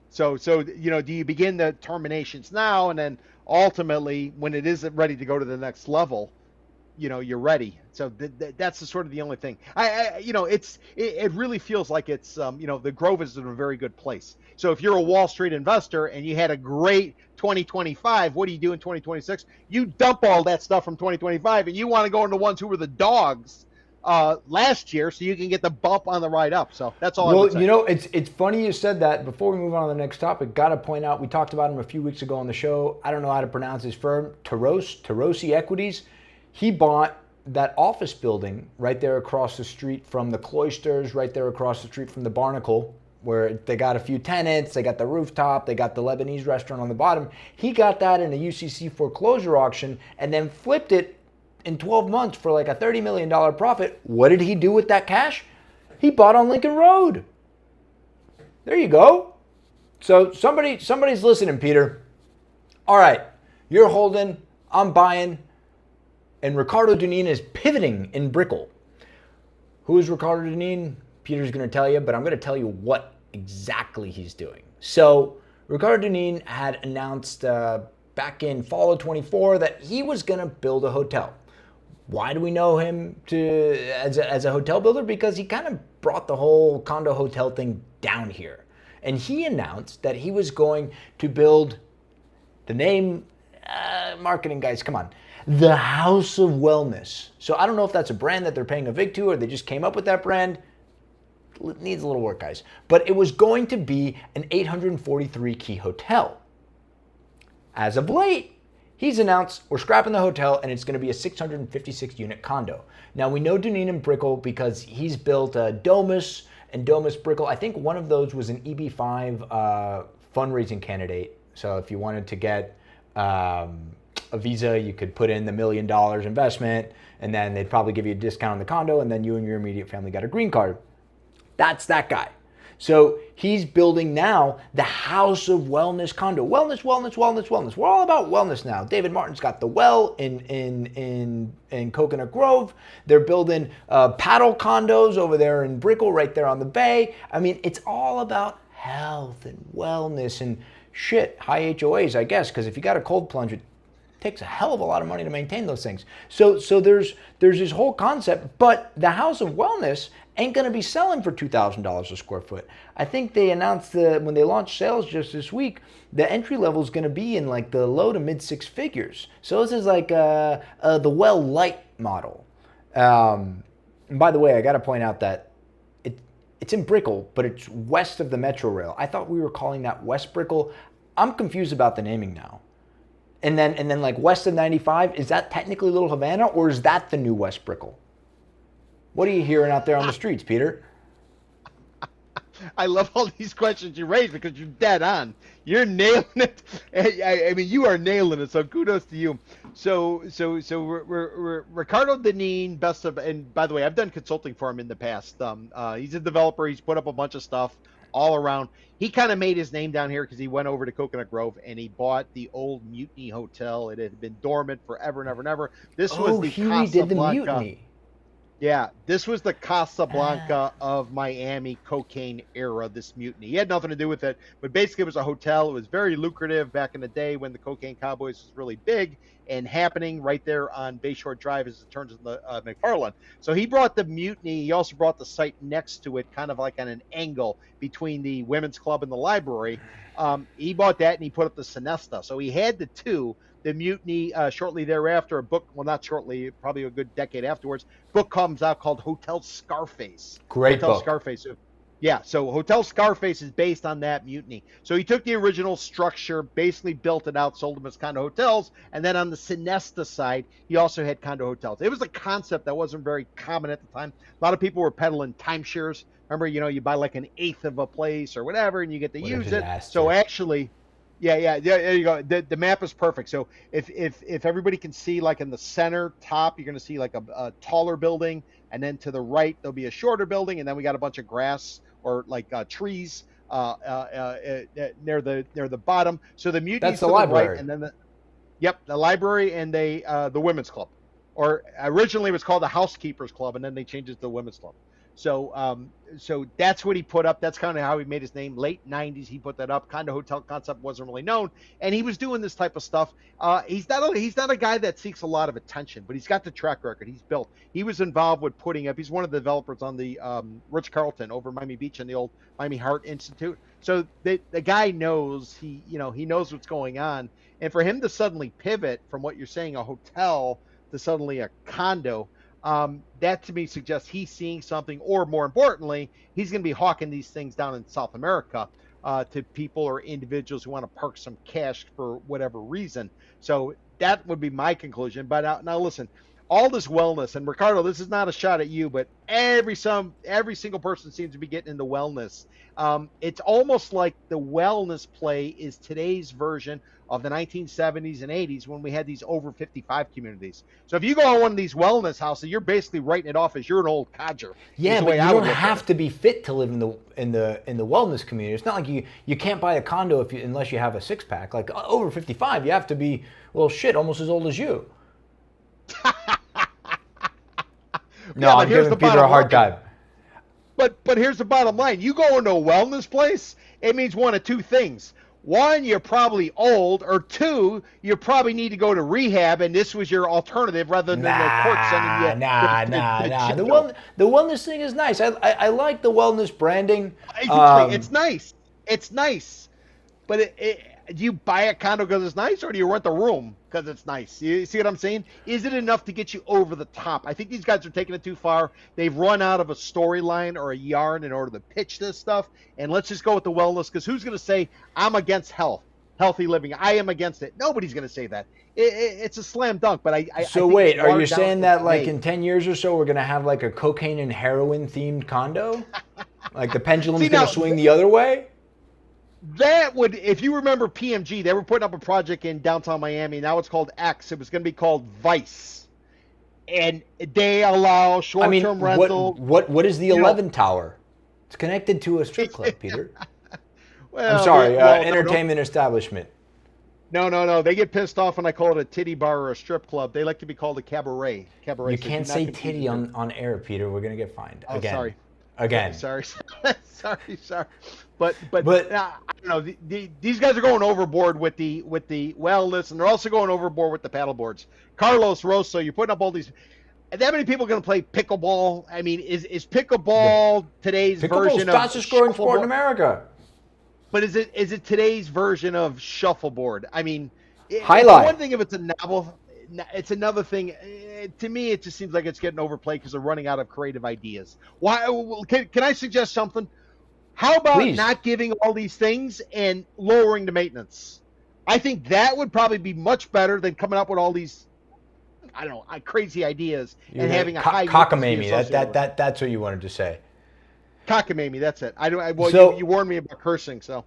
So do you begin the terminations now, and then ultimately when it isn't ready to go to the next level, you're ready. So that's the only thing. It really feels like it's the Grove is in a very good place. So if you're a Wall Street investor and you had a great 2025, what do you do in 2026? You dump all that stuff from 2025 and you want to go into ones who were the dogs last year, so you can get the bump on the ride up. So that's all I would say. Well, it's funny you said that. Before we move on to the next topic, got to point out, we talked about him a few weeks ago on the show. I don't know how to pronounce his firm, Tarosi Equities. He bought that office building right there across the street from the Cloisters, right there across the street from the Barnacle, where they got a few tenants, they got the rooftop, they got the Lebanese restaurant on the bottom. He got that in a UCC foreclosure auction and then flipped it in 12 months for like a $30 million profit. What did he do with that cash? He bought on Lincoln Road. There you go. So somebody's listening, Peter. All right, you're holding, I'm buying, and Ricardo Dunin is pivoting in Brickell. Who is Ricardo Dunin? Peter's going to tell you, but I'm going to tell you what exactly he's doing. So Ricardo Dunin had announced back in fall of 24 that he was going to build a hotel. Why do we know him as a hotel builder? Because he kind of brought the whole condo hotel thing down here. And he announced that he was going to build, the name, marketing guys, come on, the House of Wellness. So I don't know if that's a brand that they're paying a vig to or they just came up with that brand. It needs a little work, guys. But it was going to be an 843 key hotel. As of late, he's announced we're scrapping the hotel and it's going to be a 656 unit condo. Now we know Dunin and Brickell because he's built Domus and Domus Brickell. I think one of those was an EB5 fundraising candidate. So if you wanted to get a visa, you could put in the $1 million investment and then they'd probably give you a discount on the condo and then you and your immediate family got a green card. That's that guy. So he's building now the House of Wellness condo. Wellness, wellness, wellness, wellness. We're all about wellness now. David Martin's got the well in Coconut Grove. They're building paddle condos over there in Brickell, right there on the bay. I mean, it's all about health and wellness and shit. High HOAs, I guess, because if you got a cold plunge, it takes a hell of a lot of money to maintain those things. So there's this whole concept, but the House of Wellness ain't going to be selling for $2,000 a square foot. I think they announced when they launched sales just this week, the entry level is going to be in like the low to mid six figures. So this is like the Well Light model. And by the way, I got to point out that it's in Brickell, but it's west of the Metro Rail. I thought we were calling that West Brickell. I'm confused about the naming now. And then like west of 95, is that technically Little Havana or is that the new West Brickell? What are you hearing out there on the streets, Peter? I love all these questions you raise because you're dead on. You're nailing it. I mean, you are nailing it. So kudos to you. So Ricardo Dunin, best of, and by the way, I've done consulting for him in the past. He's a developer. He's put up a bunch of stuff all around. He kind of made his name down here because he went over to Coconut Grove and he bought the old Mutiny Hotel. It had been dormant forever and ever and ever. This was the he redid the Casablanca. Mutiny. Yeah, this was the Casablanca of Miami cocaine era, this mutiny. He had nothing to do with it, but basically it was a hotel. It was very lucrative back in the day when the cocaine cowboys was really big and happening right there on Bayshore Drive as it turns in the McFarland. So he brought the mutiny. He also brought the site next to it, kind of like on an angle between the women's club and the library. He bought that and he put up the Sinesta. So he had the two. The mutiny shortly thereafter, a book, well, not shortly, probably a good decade afterwards, book comes out called Hotel Scarface. Great Hotel book. Scarface. So, yeah, so Hotel Scarface is based on that mutiny. So he took the original structure, basically built it out, sold them as condo hotels, and then on the Sinesta side, he also had condo hotels. It was a concept that wasn't very common at the time. A lot of people were peddling timeshares. Remember, you buy like an eighth of a place or whatever, and you get to use it. So actually, yeah. There you go. The map is perfect. So if everybody can see, like in the center top, you're going to see like a taller building, and then to the right there'll be a shorter building, and then we got a bunch of grass or like trees near the bottom. So the mutiny That's the library, right, and then the library and the women's club, or originally it was called the Housekeepers Club, and then they changed it to the women's club. So that's what he put up. That's kind of how he made his name. Late 90s, he put that up. Condo hotel concept wasn't really known, and he was doing this type of stuff. He's not a guy that seeks a lot of attention, but he's got the track record. He's built. He was involved with putting up. He's one of the developers on the Ritz Carlton over Miami Beach and the old Miami Heart Institute. So the guy knows he knows what's going on, and for him to suddenly pivot from what you're saying, a hotel, to suddenly a condo. That to me suggests he's seeing something, or more importantly, he's going to be hawking these things down in South America to people or individuals who want to park some cash for whatever reason. So that would be my conclusion. But now listen, all this wellness, and Ricardo, this is not a shot at you, but every single person seems to be getting into wellness. It's almost like the wellness play is today's version of the 1970s and 80s when we had these over 55 communities. So if you go on one of these wellness houses, you're basically writing it off as you're an old codger. Yeah, but you don't have to be fit to live in the wellness community. It's not like you can't buy a condo unless you have a six pack. Like over 55, you have to be, well, shit, almost as old as you. No, I'm giving Peter a hard time. But here's the bottom line. You go into a wellness place, it means one of two things. One, you're probably old, or two, you probably need to go to rehab, and this was your alternative rather than the court sending you. Nah. The wellness thing is nice. I like the wellness branding. It's nice. It's nice. But do you buy a condo because it's nice, or do you rent a room because it's nice? You see what I'm saying? Is it enough to get you over the top? I think these guys are taking it too far. They've run out of a storyline or a yarn in order to pitch this stuff. And let's just go with the wellness, because who's going to say, I'm against healthy living? I am against it. Nobody's going to say that. It's a slam dunk. But I wait, are you saying that like in 10 years or so we're going to have like a cocaine and heroin themed condo? Like the pendulum's going to swing the other way? That would, if you remember PMG, they were putting up a project in downtown Miami. Now it's called X. It was going to be called Vice. And they allow short-term rental. What is the 11 tower? It's connected to a strip club, Peter. Well, I'm sorry, entertainment establishment. No. They get pissed off when I call it a titty bar or a strip club. They like to be called a cabaret. You can't say titty on air, Peter. We're going to get fined. Oh, again. Sorry. Again. Sorry. But I don't know. These guys are going overboard with the wellness, and they're also going overboard with the paddle boards. Carlos Rosso, you're putting up all these. That many people are going to play pickleball? I mean, is pickleball today's version of fastest growing sport in America? But is it today's version of shuffleboard? I mean, highlight. One thing if it's a novel. It's another thing. To me, it just seems like it's getting overplayed because they're running out of creative ideas. Why? Can I suggest something? How about not giving all these things and lowering the maintenance? I think that would probably be much better than coming up with all these, I don't know, crazy ideas and having a high cockamamie. That's what you wanted to say. Cockamamie. That's it. You warned me about cursing, so.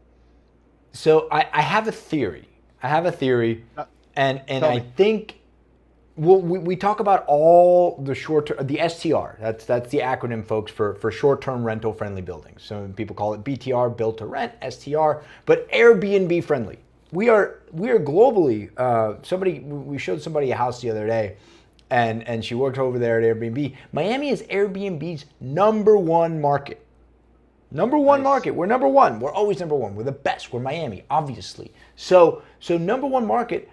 So I have a theory. And I think. Well, we talk about all the short-term, the STR. That's the acronym, folks, for short-term rental-friendly buildings. Some people call it BTR, built to rent, STR, but Airbnb friendly. We are globally. We showed somebody a house the other day, and she works over there at Airbnb. Miami is Airbnb's #1 market. Number one market. We're number one. We're always number one. We're the best. We're Miami, obviously. So #1 market,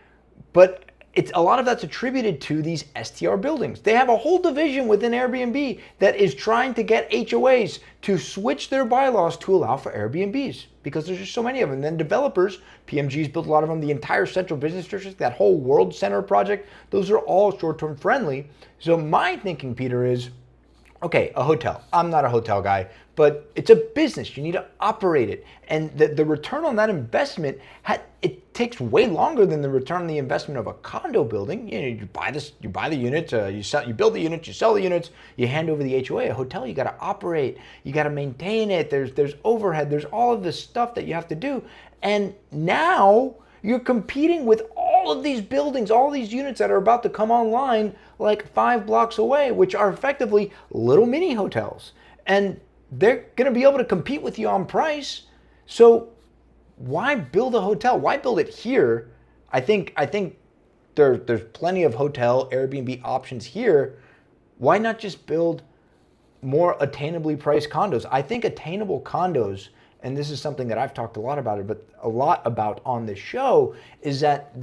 but it's a lot of that's attributed to these STR buildings. They have a whole division within Airbnb that is trying to get HOAs to switch their bylaws to allow for Airbnbs because there's just so many of them. And then developers, PMG's built a lot of them, the entire central business district, that whole World Center project, those are all short-term friendly. So my thinking, Peter, is, okay, a hotel. I'm not a hotel guy, but it's a business. You need to operate it. And the return on that investment, it takes way longer than the return on the investment of a condo building. You buy the units, you build the units, you sell the units, you hand over the HOA. A hotel, you got to operate, you got to maintain it. There's overhead, there's all of this stuff that you have to do. And now you're competing with all of these buildings, all these units that are about to come online like 5 blocks away, which are effectively little mini hotels. And they're going to be able to compete with you on price. So why build a hotel? Why build it here? I think there's plenty of hotel Airbnb options here. Why not just build more attainably priced condos? I think attainable condos, and this is something that I've talked a lot about on this show, is that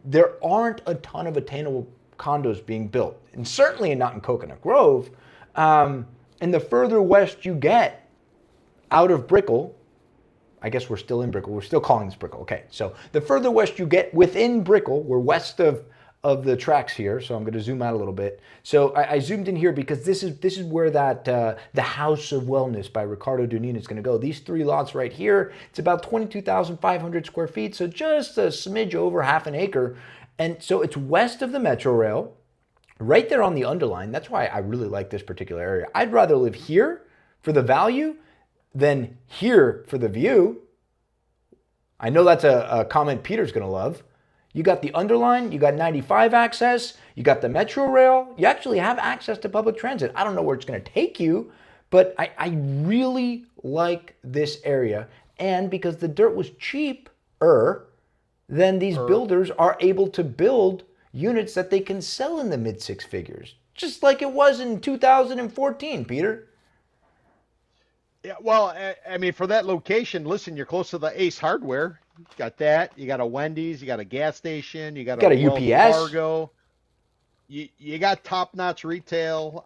there aren't a ton of attainable condos being built, and certainly not in Coconut Grove. And the further west you get out of Brickell, I guess we're still in Brickell. We're still calling this Brickell. Okay, so the further west you get within Brickell, we're west of the tracks here. So I'm going to zoom out a little bit. So I zoomed in here because this is where that the House of Wellness by Ricardo Dunin is going to go. These 3 lots right here. It's about 22,500 square feet, so just a smidge over half an acre. And so it's west of the Metro Rail, right there on the underline. That's why I really like this particular area. I'd rather live here for the value than here for the view. I know that's a comment Peter's going to love. You got the underline, you got 95 access, you got the Metro Rail, you actually have access to public transit. I don't know where it's going to take you, but I really like this area. And because the dirt was cheaper, then these builders are able to build units that they can sell in the mid 6 figures, just like it was in 2014, Peter. Yeah, well, I mean, for that location, listen, you're close to the Ace Hardware. You got that. You got a Wendy's. You got a gas station. You got a Wells UPS. Fargo. You got top-notch retail.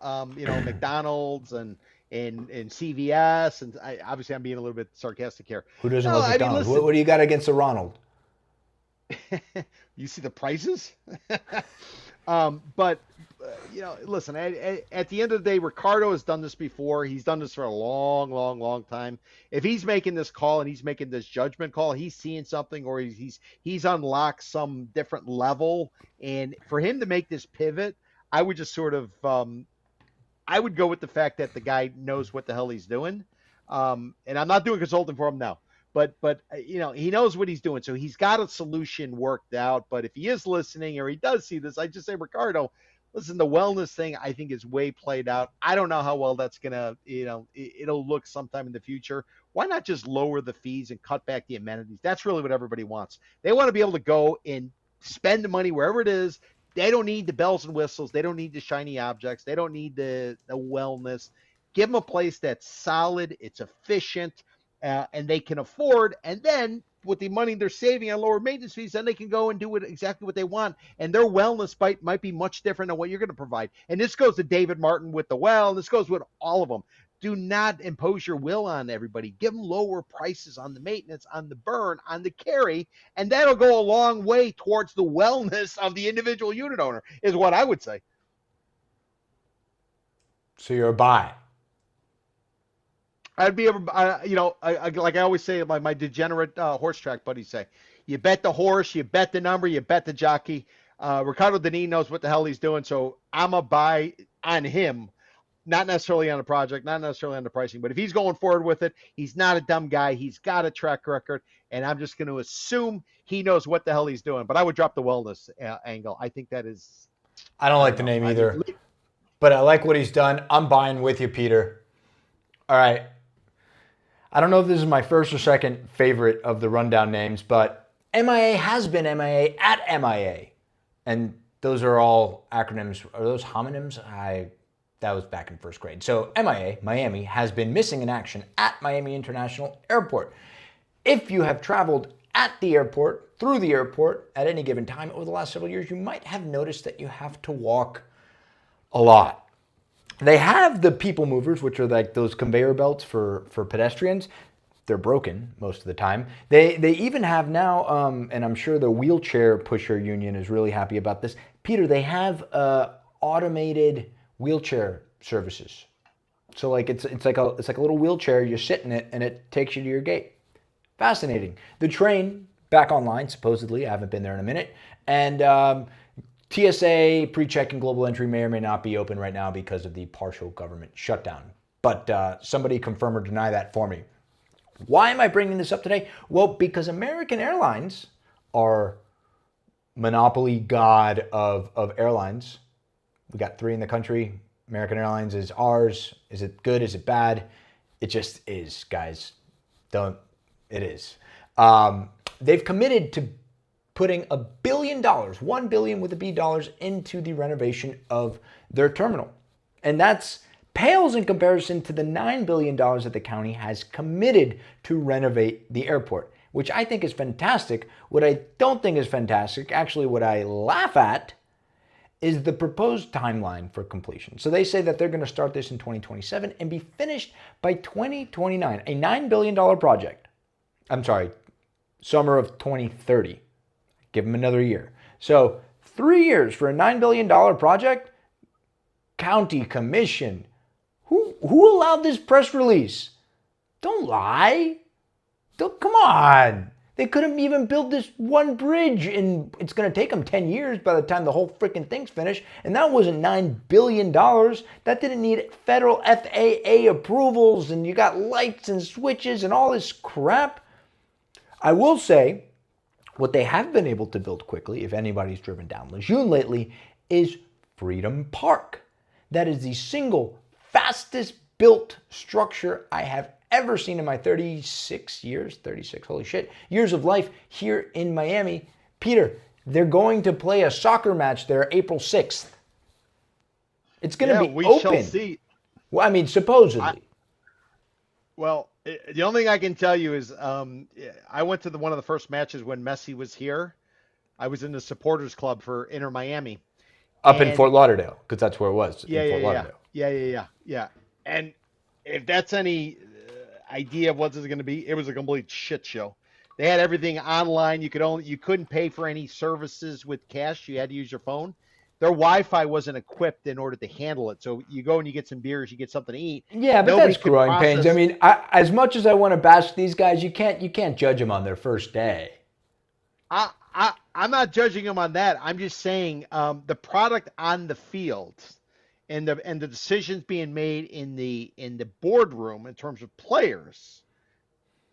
McDonald's and CVS. And obviously, I'm being a little bit sarcastic here. Who doesn't love McDonald's? What do you got against the Ronald? You see the prices? But listen, at the end of the day, Ricardo has done this before. He's done this for a long, long, long time. If he's making this call and he's making this judgment call, he's seeing something, or he's unlocked some different level. And for him to make this pivot, I would just sort of I would go with the fact that the guy knows what the hell he's doing. And I'm not doing consulting for him now. But he knows what he's doing. So he's got a solution worked out. But if he is listening or he does see this, I just say, Ricardo, listen, the wellness thing I think is way played out. I don't know how well that's going to, it'll look sometime in the future. Why not just lower the fees and cut back the amenities? That's really what everybody wants. They want to be able to go and spend the money wherever it is. They don't need the bells and whistles. They don't need the shiny objects. They don't need the wellness. Give them a place that's solid. It's efficient. And they can afford, and then with the money they're saving on lower maintenance fees, then they can go and do exactly what they want. And their wellness might be much different than what you're going to provide. And this goes to David Martin with the well, and this goes with all of them. Do not impose your will on everybody. Give them lower prices on the maintenance, on the burn, on the carry, and that'll go a long way towards the wellness of the individual unit owner, is what I would say. So you're a buy. I'd be able, like I always say, my degenerate horse track buddies say, you bet the horse, you bet the number, you bet the jockey. Ricardo Dunin knows what the hell he's doing, so I'm a buy on him, not necessarily on the project, not necessarily on the pricing, but if he's going forward with it, he's not a dumb guy. He's got a track record, and I'm just going to assume he knows what the hell he's doing. But I would drop the wellness angle. I think that is. I don't like the name either, but I like what he's done. I'm buying with you, Peter. All right. I don't know if this is my first or second favorite of the rundown names, but MIA has been MIA at MIA. And those are all acronyms. Are those homonyms? That was back in first grade. So MIA, Miami, has been missing in action at Miami International Airport. If you have traveled at the airport, through the airport, at any given time over the last several years, you might have noticed that you have to walk a lot. They have the people movers, which are like those conveyor belts for pedestrians. They're broken most of the time. They even have now, and I'm sure the wheelchair pusher union is really happy about this. Peter, they have automated wheelchair services. So like it's like a little wheelchair. You sit in it, and it takes you to your gate. Fascinating. The train back online supposedly. I haven't been there in a minute, and TSA pre-check and global entry may or may not be open right now because of the partial government shutdown. But somebody confirm or deny that for me. Why am I bringing this up today? Well, because American Airlines are monopoly god of airlines. We got 3 in the country. American Airlines is ours. Is it good? Is it bad? It just is, guys. It is. They've committed to putting $1 billion, $1 billion with a B dollars, into the renovation of their terminal. And that's pales in comparison to the $9 billion that the county has committed to renovate the airport, which I think is fantastic. What I don't think is fantastic, actually what I laugh at, is the proposed timeline for completion. So they say that they're going to start this in 2027 and be finished by 2029, a $9 billion project. I'm sorry, summer of 2030. Give them another year. So 3 years for a $9 billion project? County commission. Who allowed this press release? Don't lie. Come on. They couldn't even build this one bridge, and it's going to take them 10 years by the time the whole freaking thing's finished. And that wasn't $9 billion. That didn't need federal FAA approvals, and you got lights and switches and all this crap. I will say, what they have been able to build quickly, if anybody's driven down Lejeune lately, is Freedom Park. That is the single fastest built structure I have ever seen in my 36 years, holy shit, years of life here in Miami. Peter, they're going to play a soccer match there April 6th. It's going to be we open. shall see. Well, I mean, supposedly. The only thing I can tell you is I went to one of the first matches when Messi was here. I was in the supporters club for Inter Miami. Up in Fort Lauderdale, because that's where it was. Fort Lauderdale. Yeah. And if that's any idea of what this is going to be, it was a complete shit show. They had everything online. You couldn't pay for any services with cash. You had to use your phone. Their Wi-Fi wasn't equipped in order to handle it. So you go and you get some beers, you get something to eat. Yeah, but that's growing pains. I mean, as much as I want to bash these guys, you can't judge them on their first day. I'm not judging them on that. I'm just saying the product on the field and the decisions being made in the boardroom in terms of players,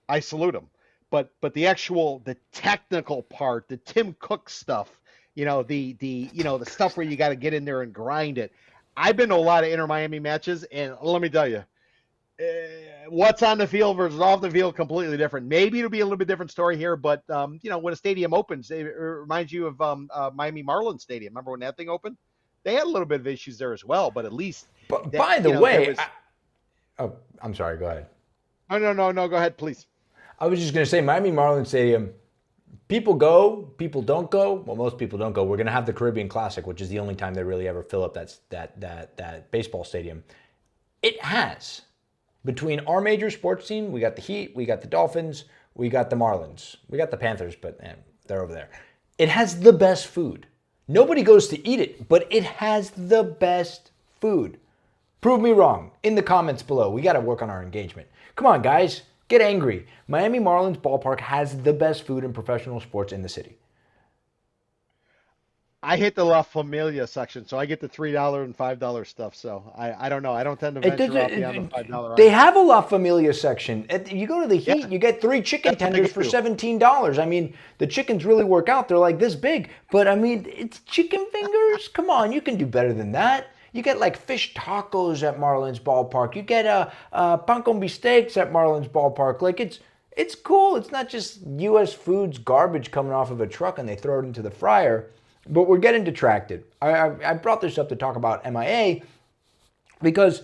I salute them. But the technical part, the Tim Cook stuff, the stuff where you got to get in there and grind it. I've been to a lot of Inter Miami matches, and let me tell you, what's on the field versus off the field, completely different. Maybe it'll be a little bit different story here, but when a stadium opens, it reminds you of Miami Marlins Stadium. Remember when that thing opened? They had a little bit of issues there as well, but at least. But by the way, I'm sorry. Go ahead. Oh, no. Go ahead, please. I was just going to say, Miami Marlins Stadium. People go, people don't go. Well, most people don't go. We're going to have the Caribbean Classic, which is the only time they really ever fill up that baseball stadium. It has. Between our major sports team, we got the Heat, we got the Dolphins, we got the Marlins. We got the Panthers, but they're over there. It has the best food. Nobody goes to eat it, but it has the best food. Prove me wrong in the comments below. We got to work on our engagement. Come on, guys. Get angry. Miami Marlins Ballpark has the best food in professional sports in the city. I hit the La Familia section, so I get the $3 and $5 stuff. So I don't know. I don't tend to venture off beyond the $5. They have a La Familia section. You go to the Heat, you get 3 chicken tenders for $17. I mean, the chickens really work out. They're like this big. But, I mean, it's chicken fingers. Come on, you can do better than that. You get like fish tacos at Marlins Ballpark. You get pan con bistecs at Marlins Ballpark. Like it's cool. It's not just U.S. Foods garbage coming off of a truck and they throw it into the fryer. But we're getting detracted. I brought this up to talk about MIA because,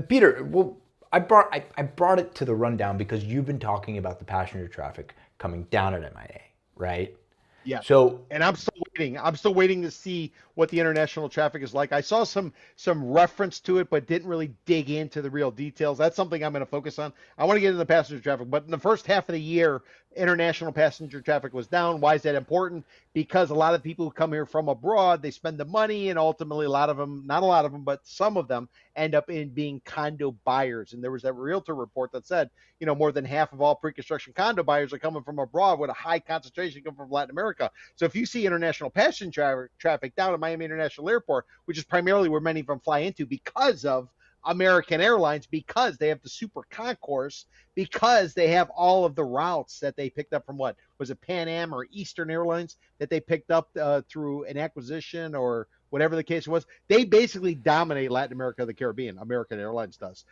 Peter, well, I brought it to the rundown because you've been talking about the passenger traffic coming down at MIA, right? Yeah. So, And I'm still waiting. I'm still waiting to see what the international traffic is like. I saw some reference to it, but didn't really dig into the real details. That's something I'm going to focus on. I want to get into the passenger traffic, but in the first half of the year, international passenger traffic was down. Why is that important? Because a lot of people who come here from abroad, they spend the money, and ultimately a lot of them, not a lot of them, but some of them end up in being condo buyers. And there was that realtor report that said, more than half of all pre-construction condo buyers are coming from abroad, with a high concentration coming from Latin America. So if you see international passenger traffic down at Miami International Airport, which is primarily where many of them fly into because of American Airlines, because they have the super concourse, because they have all of the routes that they picked up from, what was it, Pan Am or Eastern Airlines, that they picked up through an acquisition or whatever the case was. They basically dominate Latin America, the Caribbean. American Airlines does.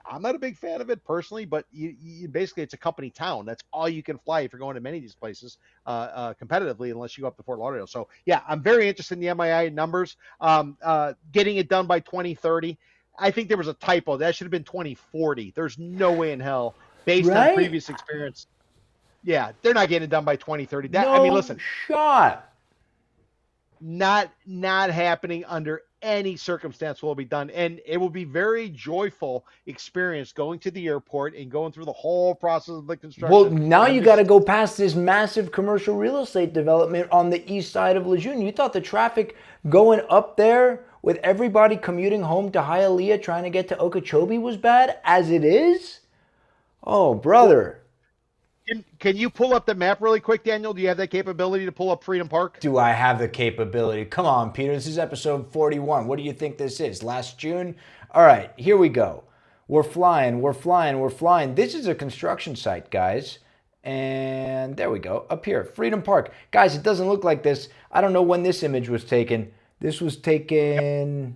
I'm not a big fan of it personally, but you basically, it's a company town. That's all you can fly if you're going to many of these places competitively, unless you go up to Fort Lauderdale. So yeah, I'm very interested in the MII numbers. Getting it done by 2030. I think there was a typo. That should have been 2040. There's no way in hell, based on previous experience. Yeah, they're not getting it done by 2030. Listen, shot. Not happening under any circumstance will it be done. And it will be very joyful experience going to the airport and going through the whole process of the construction. Well, now you got to go past this massive commercial real estate development on the east side of Lejeune. You thought the traffic going up there with everybody commuting home to Hialeah trying to get to Okeechobee was bad as it is? Oh, brother. Can you pull up the map really quick, Daniel? Do you have that capability to pull up Freedom Park? Do I have the capability? Come on, Peter. This is episode 41. What do you think this is? Last June? All right, here we go. We're flying. This is a construction site, guys. And there we go. Up here, Freedom Park. Guys, it doesn't look like this. I don't know when this image was taken. This was taken,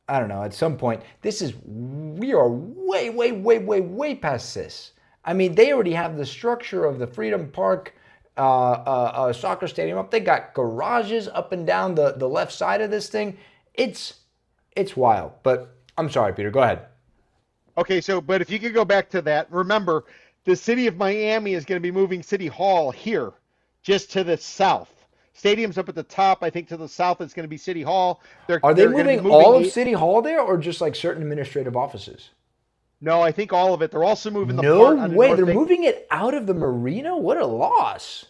I don't know, at some point. We are way past this. I mean, they already have the structure of the Freedom Park soccer stadium up. They got garages up and down the left side of this thing. It's wild. But I'm sorry, Peter. Go ahead. Okay, but if you could go back to that, remember, the city of Miami is going to be moving City Hall here, just to the south. Stadium's up at the top. I think to the south it's going to be City Hall. Are they moving all of City Hall there, or just like certain administrative offices? No, I think all of it. They're also moving the No part way. They're moving it out of the marina? What a loss.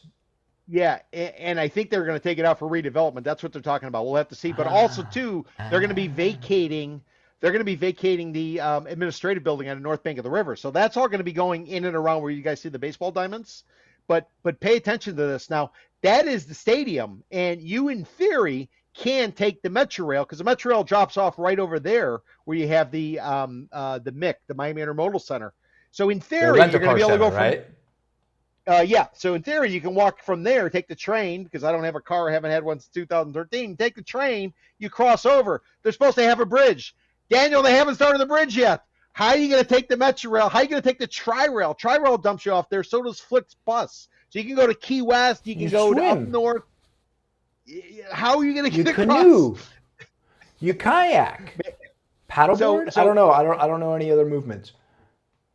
Yeah, and I think they're going to take it out for redevelopment. That's what they're talking about. We'll have to see. But also, too, they're going to be vacating. They're going to be vacating the administrative building on the north bank of the river. So that's all going to be going in and around where you guys see the baseball diamonds. But pay attention to this. Now, that is the stadium, and you, in theory, can take the Metro Rail, because the Metro Rail drops off right over there where you have the MIC, the Miami Intermodal Center. So in theory, you're going to be able to go from, right? Yeah. So in theory, you can walk from there, take the train, because I don't have a car, I haven't had one since 2013. Take the train, you cross over. They're supposed to have a bridge. Daniel, they haven't started the bridge yet. How are you going to take the Metro Rail? How are you going to take the Tri-Rail? Tri-Rail dumps you off there. So does Flix Bus. So you can go to Key West. You can go to up north. How are you going to get across? Canoe. You kayak. Paddleboard? I don't know. I don't know any other movements.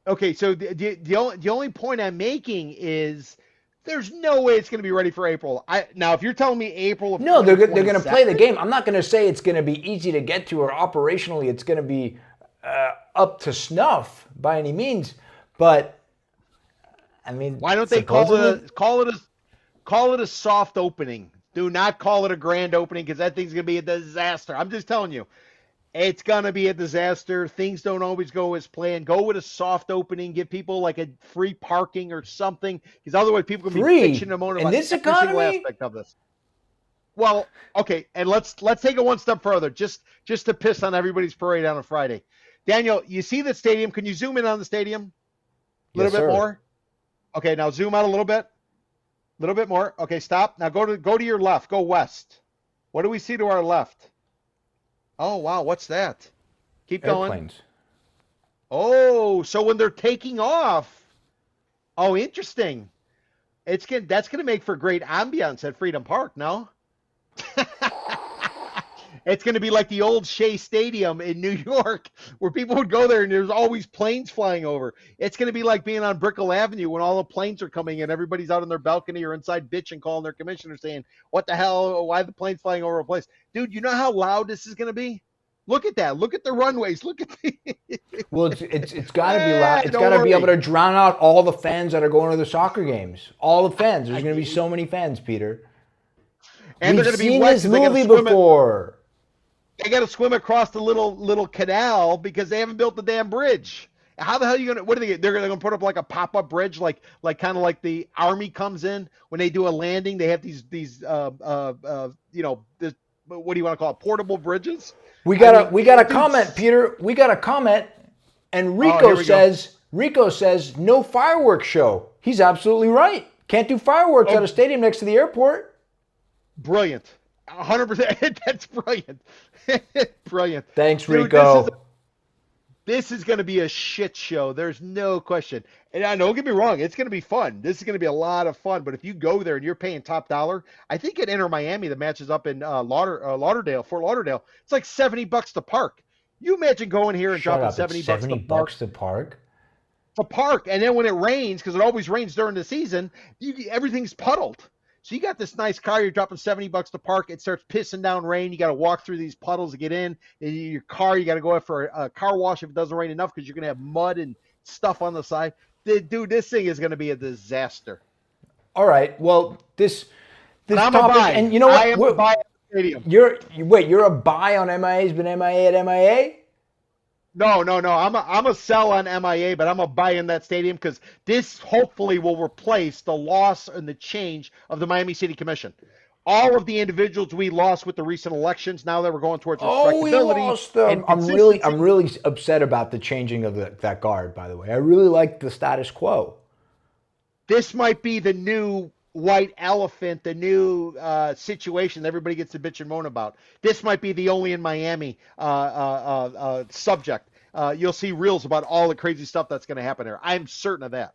Okay, so the only point I'm making is there's no way it's going to be ready for April. Now, if you're telling me April of no, they're going to play the game. I'm not going to say it's going to be easy to get to or operationally it's going to be up to snuff by any means. But I mean, why don't they call it a soft opening? Do not call it a grand opening, because that thing's going to be a disaster. I'm just telling you. It's going to be a disaster. Things don't always go as planned. Go with a soft opening. Give people like a free parking or something, because otherwise people can be bitching and moaning about this every single aspect of this. Well, okay, and let's take it one step further, just to piss on everybody's parade on a Friday. Daniel, you see the stadium? Can you zoom in on the stadium? A little bit more? Okay, now zoom out a little bit. A little bit more. Okay, stop. Now go to your left. Go west. What do we see to our left? Oh, wow, what's that? Keep going. Airplanes. Oh, so when they're taking off. Oh, interesting. That's going to make for great ambiance at Freedom Park, no? It's going to be like the old Shea Stadium in New York, where people would go there and there's always planes flying over. It's going to be like being on Brickell Avenue when all the planes are coming in. Everybody's out on their balcony or inside bitching, calling their commissioner saying, "What the hell? Why are the planes flying over a place?" Dude, you know how loud this is going to be? Look at that. Look at the runways. Look at the. Well, it's got to be loud. It's Don't got to be worry. able to drown out all the fans that are going to the soccer games. All the fans. There's going to be so many fans, Peter. And We've they're going to be seen wet this 'cause they gotta movie swim it. before. They got to swim across the little canal because they haven't built the damn bridge. How the hell are you gonna? What are they? They're gonna put up like a pop-up bridge, like kind of like the army comes in when they do a landing. They have these this, what do you want to call it? Portable bridges. We got a dude, comment, Peter. We got a comment, and here we go. Rico says no fireworks show. He's absolutely right. Can't do fireworks at a stadium next to the airport. Brilliant. 100%. That's brilliant. Brilliant. Thanks, Dude, Rico. This is going to be a shit show. There's no question. And don't get me wrong, it's going to be fun. This is going to be a lot of fun. But if you go there and you're paying top dollar, I think at Inter Miami, the match is up in Fort Lauderdale. It's like $70 to park. You imagine going here and dropping $70 to park. To park, and then when it rains, because it always rains during the season, everything's puddled. So you got this nice car, you're dropping $70 to park. It starts pissing down rain. You got to walk through these puddles to get in. And your car, you got to go out for a car wash if it doesn't rain enough because you're going to have mud and stuff on the side. Dude, this thing is going to be a disaster. All right. Well, this I'm topic, a buy. and you know what? I am a buy at the stadium. You're a buy on MIA's been MIA at MIA? No. I'm a sell on MIA, but I'm a buy in that stadium because this hopefully will replace the loss and the change of the Miami City Commission. All of the individuals we lost with the recent elections, now that we're going towards respectability. Oh, we lost them. I'm really upset about the changing of that guard, by the way. I really like the status quo. This might be the new white elephant, the new situation everybody gets to bitch and moan about. This might be the only in Miami subject. You'll see reels about all the crazy stuff that's going to happen there. I'm certain of that.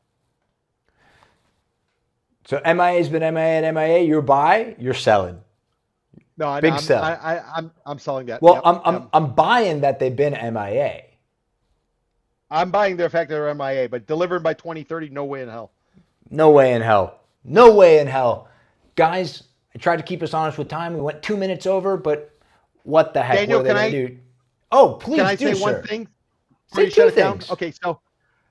So MIA's been MIA at MIA. You're buy, you're selling. No, I'm sell. I'm selling that. Well, I'm buying that they've been MIA. I'm buying their fact they're MIA, but delivered by 2030, no way in hell. No way in hell. No way in hell. Guys, I tried to keep us honest with time. We went 2 minutes over, but what the heck Daniel, were they going to do? Oh, please can I do, say sir. one thing? Say two things. Okay, so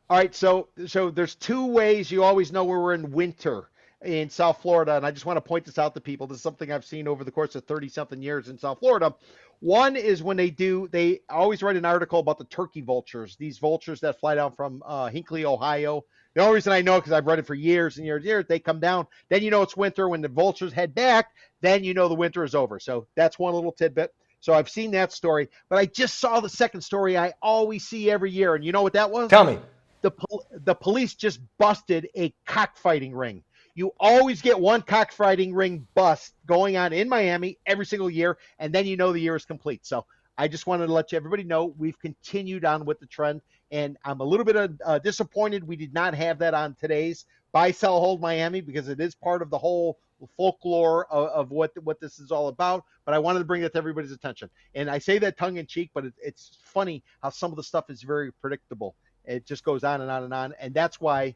all right, so there's two ways you always know where we're in winter in South Florida, and I just want to point this out to people. This is something I've seen over the course of 30-something years in South Florida. One is when they always write an article about the turkey vultures, these vultures that fly down from Hinckley, Ohio. The only reason I know because I've read it for years and years and years, they come down. Then you know it's winter. When the vultures head back, then you know the winter is over. So that's one little tidbit. So I've seen that story, but I just saw the second story I always see every year. And you know what that was? Tell me. The police just busted a cockfighting ring. You always get one cockfighting ring bust going on in Miami every single year, and then you know the year is complete. So I just wanted to let everybody know we've continued on with the trend, and I'm a little bit disappointed we did not have that on today's Buy, Sell, Hold Miami because it is part of the whole folklore of what this is all about. But I wanted to bring that to everybody's attention. And I say that tongue in cheek, but it's funny how some of the stuff is very predictable. It just goes on and on and on, and that's why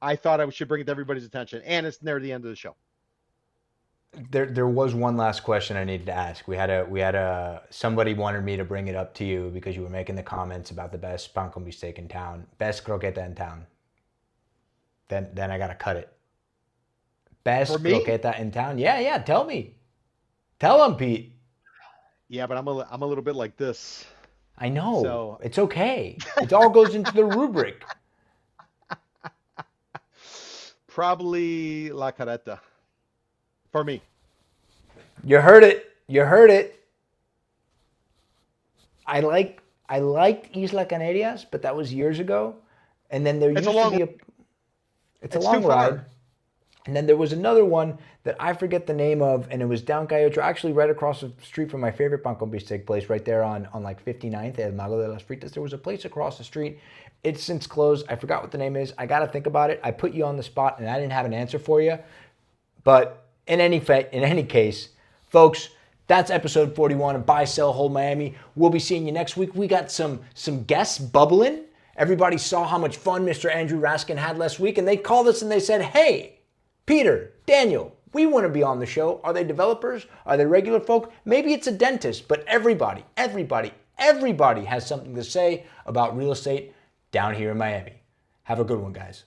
I thought I should bring it to everybody's attention. And it's near the end of the show. There was one last question I needed to ask. We had somebody wanted me to bring it up to you because you were making the comments about the best pan con bistec in town, best croqueta in town. Then I gotta cut it. Best croqueta in town. Yeah. Tell me. Tell him, Pete. Yeah, but I'm a little bit like this. I know. So it's okay. It all goes into the rubric. Probably La Carreta. For me. You heard it. I liked Isla Canarias, but that was years ago. And then it's a long ride. And then there was another one that I forget the name of, and it was down Cayocho, actually right across the street from my favorite pan con bistec place, right there on like 59th, El Mago de las Fritas. There was a place across the street. It's since closed. I forgot what the name is. I got to think about it. I put you on the spot, and I didn't have an answer for you. But in any case, Folks, that's episode 41 of Buy, Sell, Hold Miami. We'll be seeing you next week. We got some guests bubbling. Everybody saw how much fun Mr. Andrew Raskin had last week, and they called us and they said, hey, Peter, Daniel, we want to be on the show. Are they developers? Are they regular folk? Maybe it's a dentist, but everybody has something to say about real estate down here in Miami. Have a good one, guys.